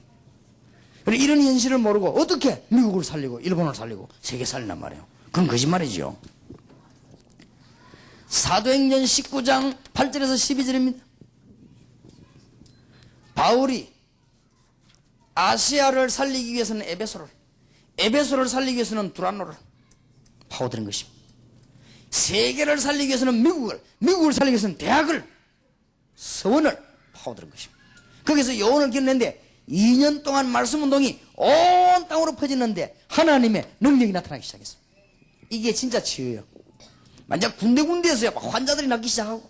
그리고 이런 현실을 모르고 어떻게 미국을 살리고 일본을 살리고 세계 살리란 말이에요. 그건 거짓말이죠. 사도행전 19장 8절에서 12절입니다. 바울이 아시아를 살리기 위해서는 에베소를 살리기 위해서는 두란노를 파고드는 것입니다. 세계를 살리기 위해서는 미국을 살리기 위해서는 대학을, 서원을 파고드는 것입니다. 거기서 요원을 기르는데 2년 동안 말씀운동이 온 땅으로 퍼지는데 하나님의 능력이 나타나기 시작했습니다. 이게 진짜 치유예요. 만약 군데군데에서 막 환자들이 낫기 시작하고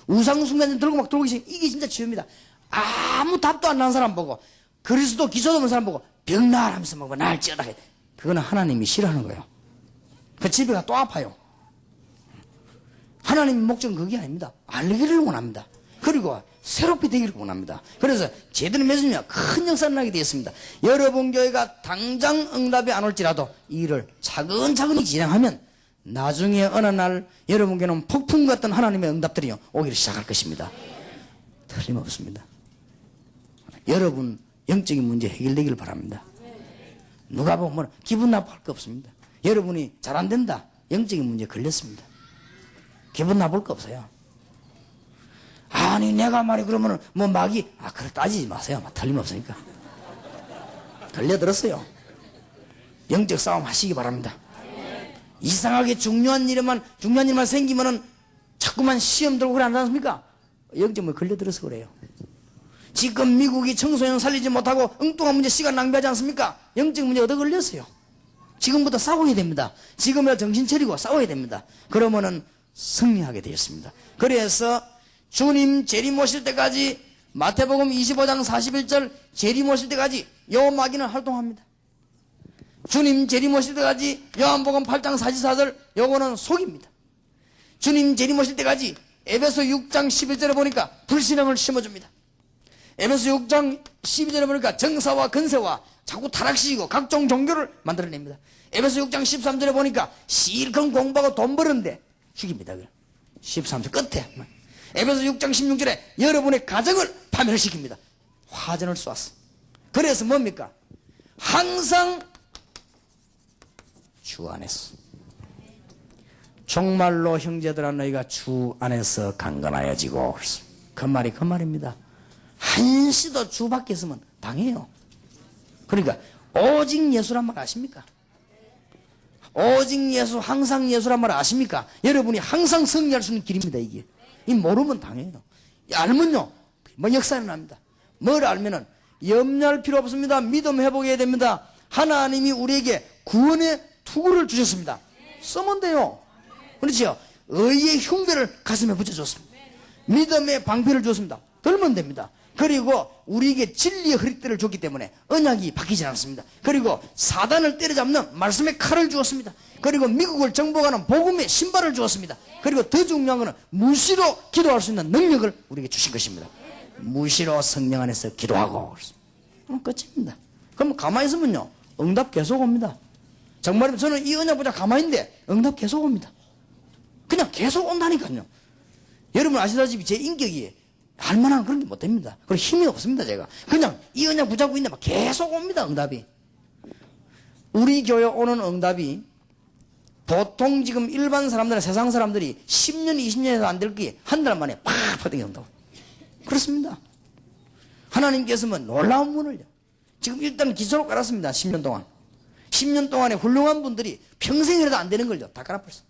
우상숭배들 들고 막 들어오기 시작, 이게 진짜 치유입니다. 아무 답도 안 나는 사람 보고 그리스도 기초도 없는 사람 보고 병날 하면서 막 날찌어다 해. 그거는 하나님이 싫어하는 거예요. 그 집에 가 또 아파요. 하나님의 목적은 그게 아닙니다. 알기를 원합니다. 그리고 새롭게 되기를 원합니다. 그래서 제대로 맺으면 큰 역사를 나게 되었습니다. 여러분 교회가 당장 응답이 안 올지라도 이 일을 차근차근히 진행하면 나중에 어느 날 여러분 교회는 폭풍 같은 하나님의 응답들이 오기를 시작할 것입니다. 틀림없습니다. 여러분 영적인 문제 해결되기를 바랍니다. 누가 보면 기분 나빠할 거 없습니다. 여러분이 잘 안 된다, 영적인 문제에 걸렸습니다. 기분 나쁠 거 없어요. 아니 내가 말이 그러면은 뭐 막이 그래 따지지 마세요. 틀림없으니까. 걸려들었어요. 영적 싸움 하시기 바랍니다. 이상하게 중요한 일만 생기면은 자꾸만 시험 들고 그래 안 않습니까? 영적 문제 걸려들어서 그래요. 지금 미국이 청소년 살리지 못하고 엉뚱한 문제 시간 낭비하지 않습니까? 영적 문제 얻어 걸렸어요. 지금부터 싸워야 됩니다. 지금부터 정신 차리고 싸워야 됩니다. 그러면은 승리하게 되었습니다. 그래서 주님 재림 오실 때까지 마태복음 25장 41절 재림 오실 때까지 요 마귀는 활동합니다. 주님 재림 오실 때까지 요한복음 8장 44절 요거는 속입니다. 주님 재림 오실 때까지 에베소 6장 11절에 보니까 불신앙을 심어줍니다. 에베소 6장 12절에 보니까 정사와 근세와 자꾸 타락시키고 각종 종교를 만들어냅니다. 에베소 6장 13절에 보니까 실컷 공부하고 돈 버는데 죽입니다. 13절 끝에 에베소 6장 16절에 여러분의 가정을 파멸시킵니다. 화전을 쏘았어. 그래서 뭡니까? 항상 주 안에서, 정말로 형제들아 너희가 주 안에서 강건하여지고, 그 말입니다. 한시도 주 밖에 있으면 당해요. 그러니까 오직 예수란 말 아십니까? 오직 예수, 항상 예수란 말 아십니까? 여러분이 항상 승리할 수 있는 길입니다. 이게 이 모르면 당해요. 알면요 뭐 역사는 납니다. 뭘 알면은 염려할 필요 없습니다. 믿음 회복해야 됩니다. 하나님이 우리에게 구원의 투구를 주셨습니다. 쓰면 돼요. 그렇죠? 의의 흉배를 가슴에 붙여줬습니다. 믿음의 방패를 줬습니다. 들면 됩니다. 그리고 우리에게 진리의 허리띠를 줬기 때문에 언약이 바뀌지 않습니다. 그리고 사단을 때려잡는 말씀의 칼을 주었습니다. 그리고 미국을 정복하는 복음의 신발을 주었습니다. 그리고 더 중요한 것은 무시로 기도할 수 있는 능력을 우리에게 주신 것입니다. 무시로 성령 안에서 기도하고 끝입니다. 그럼 가만히 있으면요 응답 계속 옵니다. 정말 저는 이 언약 보자 가만히 있는데 응답 계속 옵니다. 그냥 계속 온다니까요. 여러분 아시다시피 제 인격이 할만한 그런 게 못 됩니다. 그리고 힘이 없습니다. 제가 그냥 이 언약 붙잡고 있는데 막 계속 옵니다. 응답이. 우리 교회 오는 응답이 보통 지금 일반 사람들은 세상 사람들이 10년 20년에도 안 될 게 한 달 만에 팍 퍼득이 온다고. 그렇습니다. 하나님께서는 놀라운 문을요. 지금 일단 기초로 깔았습니다. 10년 동안. 10년 동안에 훌륭한 분들이 평생이라도 안 되는 걸요. 다 깔아버렸어요.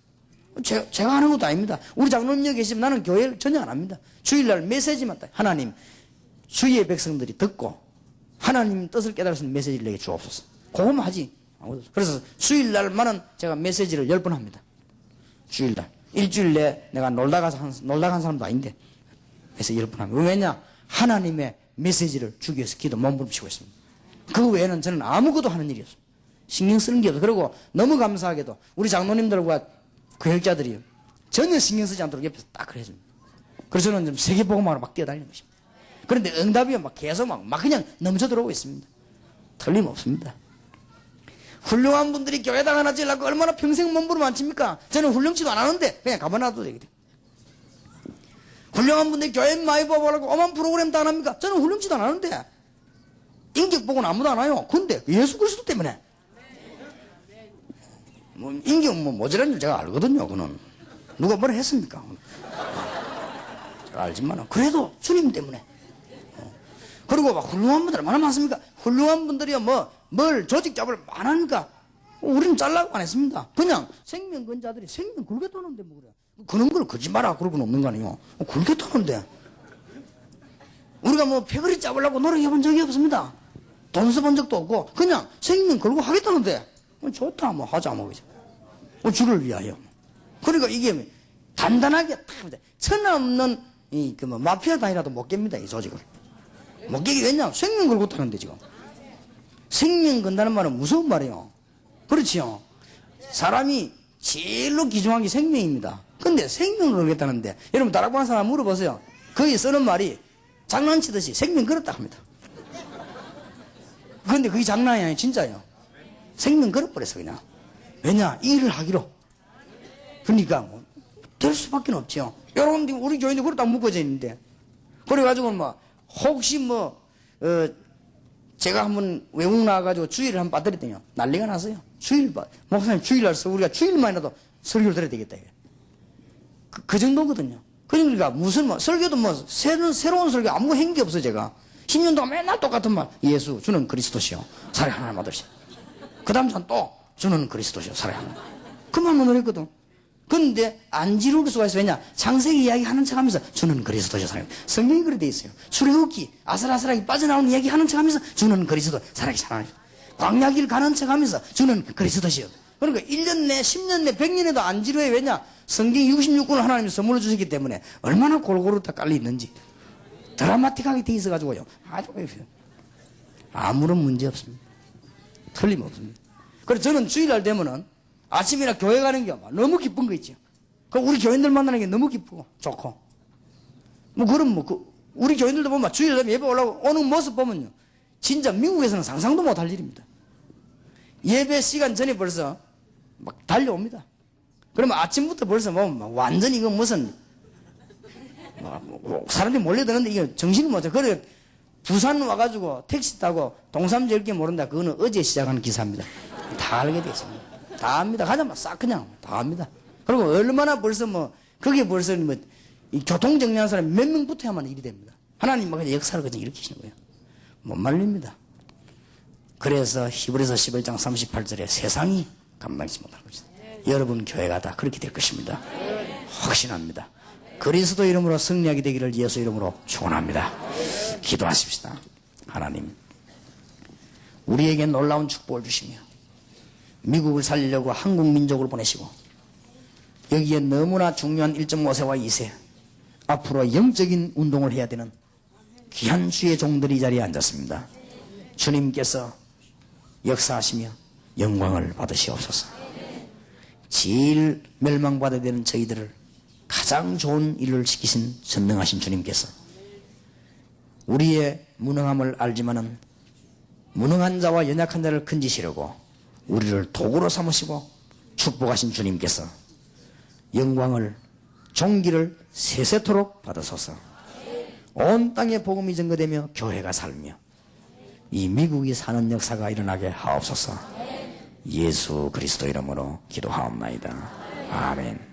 제가 하는 것도 아닙니다. 우리 장로님 여기 계시면 나는 교회를 전혀 안 합니다. 주일날 메시지만 딱 하나님 주의 백성들이 듣고 하나님 뜻을 깨달을 수 있는 메시지를 내게 주옵소서. 그거만 하지. 그래서 주일날만은 제가 메시지를 10번 합니다. 주일날. 일주일 내에 내가 놀다 간 사람도 아닌데 그래서 10번 합니다. 왜냐? 하나님의 메시지를 주기 위해서 기도 몸부림치고 있습니다. 그 외에는 저는 아무것도 하는 일이 없어요. 신경 쓰는 게 없어요. 그리고 너무 감사하게도 우리 장로님들과 교육자들이 전혀 신경 쓰지 않도록 옆에서 딱 그래 줍니다. 그래서 저는 좀 세계복음화로 막 뛰어다니는 것입니다. 그런데 응답이 막 계속 막 그냥 넘쳐 들어오고 있습니다. 틀림없습니다. 훌륭한 분들이 교회당 하나 지으려고 얼마나 평생 몸부림 안 칩니까? 저는 훌륭치도 안 하는데 그냥 가만놔도 되거든. 훌륭한 분들이 교회 많이 뽑아보려고 오만 프로그램 다 안 합니까? 저는 훌륭치도 안 하는데 인격 보고는 아무도 안 와요. 근데 예수 그리스도 때문에 뭐 인격 모자란 줄 제가 알거든요. 그는 누가 뭐라 했습니까? 제가 알지만 그래도 주님 때문에. 그리고 막 훌륭한 분들 얼마나 많습니까? 훌륭한 분들이요 뭘 조직 잡을 안 하니까 우리는 잘라고 안 했습니다. 그냥 생명 건자들이 생명 굴겠다는데 뭐 그래. 그런 걸 거짓말하고 그럴 건 없는 거 아니에요. 굴겠다는데. 우리가 뭐 패거리 잡으려고 노력해본 적이 없습니다. 돈 써본 적도 없고 그냥 생명 걸고 하겠다는데 좋다 뭐 하자 뭐 그죠. 주를 위하여. 그러니까 이게 단단하게 딱 천없는 이 그 뭐 마피아 단이라도 못 깹니다 이 조직을. 못 깨기 왜냐? 생명 걸고 타는데 지금. 생명 건다는 말은 무서운 말이에요. 그렇지요. 사람이 제일로 귀중한 게 생명입니다. 근데 생명을 걸겠다는데 여러분 다락방 사람 물어보세요. 거기 쓰는 말이 장난치듯이 생명 걸었다 합니다. 근데 그게 장난이 아니에요. 진짜예요. 생명 걸어버렸어 그냥. 왜냐? 일을 하기로. 그러니까 뭐 될 수밖에 없죠. 여러분 우리 교인들 그렇다 묶어져 있는데 그래가지고 뭐 혹시 뭐 제가 한번 외국 나와가지고 주일을 한번 빠뜨렸더니요 난리가 났어요. 목사님 주일날서 우리가 주일만이라도 설교를 들어야 되겠다. 그 정도거든요. 그러니까 무슨 뭐 설교도 뭐 새로운 설교 아무 행기 없어요. 제가 10년 동안 맨날 똑같은 말. 예수 주는 그리스도시요 살에 하나님 아들시요. 그 다음 전 또 주는 그리스도시요 살에 하나님. 그 말만 노렸거든. 근데 안 지를 수가 있어요. 왜냐? 창세기 이야기 하는 척 하면서 주는 그리스도시요 살에. 성경이 그렇게 돼 있어요. 출애굽기 아슬아슬하게 빠져나오는 이야기 하는 척 하면서 주는 그리스도 살에 하나님. 광야길 가는 척 하면서 주는 그리스도시요. 그러니까 1년 내 10년 내 100년에도 안 지루해. 왜냐? 성경 66권을 하나님이 선물로 주셨기 때문에 얼마나 골고루 다 깔려 있는지 드라마틱하게 돼 있어가지고요. 아주 아무런 문제 없습니다. 틀림없습니다. 그래서 저는 주일날 되면은 아침이나 교회 가는 게 너무 기쁜 거 있죠. 우리 교인들 만나는 게 너무 기쁘고 좋고. 뭐 그럼 우리 교인들도 보면 주일 되면 예배 올라오고 오는 모습 보면요. 진짜 미국에서는 상상도 못할 일입니다. 예배 시간 전에 벌써 막 달려옵니다. 그러면 아침부터 벌써 뭐 완전히 이거 무슨 사람들이 몰려드는데 이게 정신이 못 차려. 그래 부산 와가지고 택시 타고 동삼지 읽기 모른다. 그거는 어제 시작하는 기사입니다. 다 알게 돼 있습니다. 다 압니다. 가자마자 싹 그냥 다 압니다. 그리고 얼마나 벌써 뭐 거기에 벌써 뭐 이 교통 정리하는 사람이 몇 명 붙어야만 일이 됩니다. 하나님 그냥 역사를 그냥 일으키시는 거예요. 못 말립니다. 그래서 히브리서 11장 38절에 세상이 감당치 못할 것이다. 여러분 교회가 다 그렇게 될 것입니다. 확신합니다. 그리스도 이름으로 승리하게 되기를 예수 이름으로 축원합니다. 기도하십시다. 하나님 우리에게 놀라운 축복을 주시며 미국을 살리려고 한국 민족을 보내시고 여기에 너무나 중요한 1.5세와 2세 앞으로 영적인 운동을 해야 되는 귀한 주의 종들이 이 자리에 앉았습니다. 주님께서 역사하시며 영광을 받으시옵소서. 제일 멸망받아야 되는 저희들을 가장 좋은 일을 시키신 전능하신 주님께서 우리의 무능함을 알지만은 무능한 자와 연약한 자를 건지시려고 우리를 도구로 삼으시고 축복하신 주님께서 영광을 종기를 세세토록 받으소서. 온 땅에 복음이 전거되며 교회가 살며 이 미국이 사는 역사가 일어나게 하옵소서. 예수 그리스도 이름으로 기도하옵나이다. 아멘.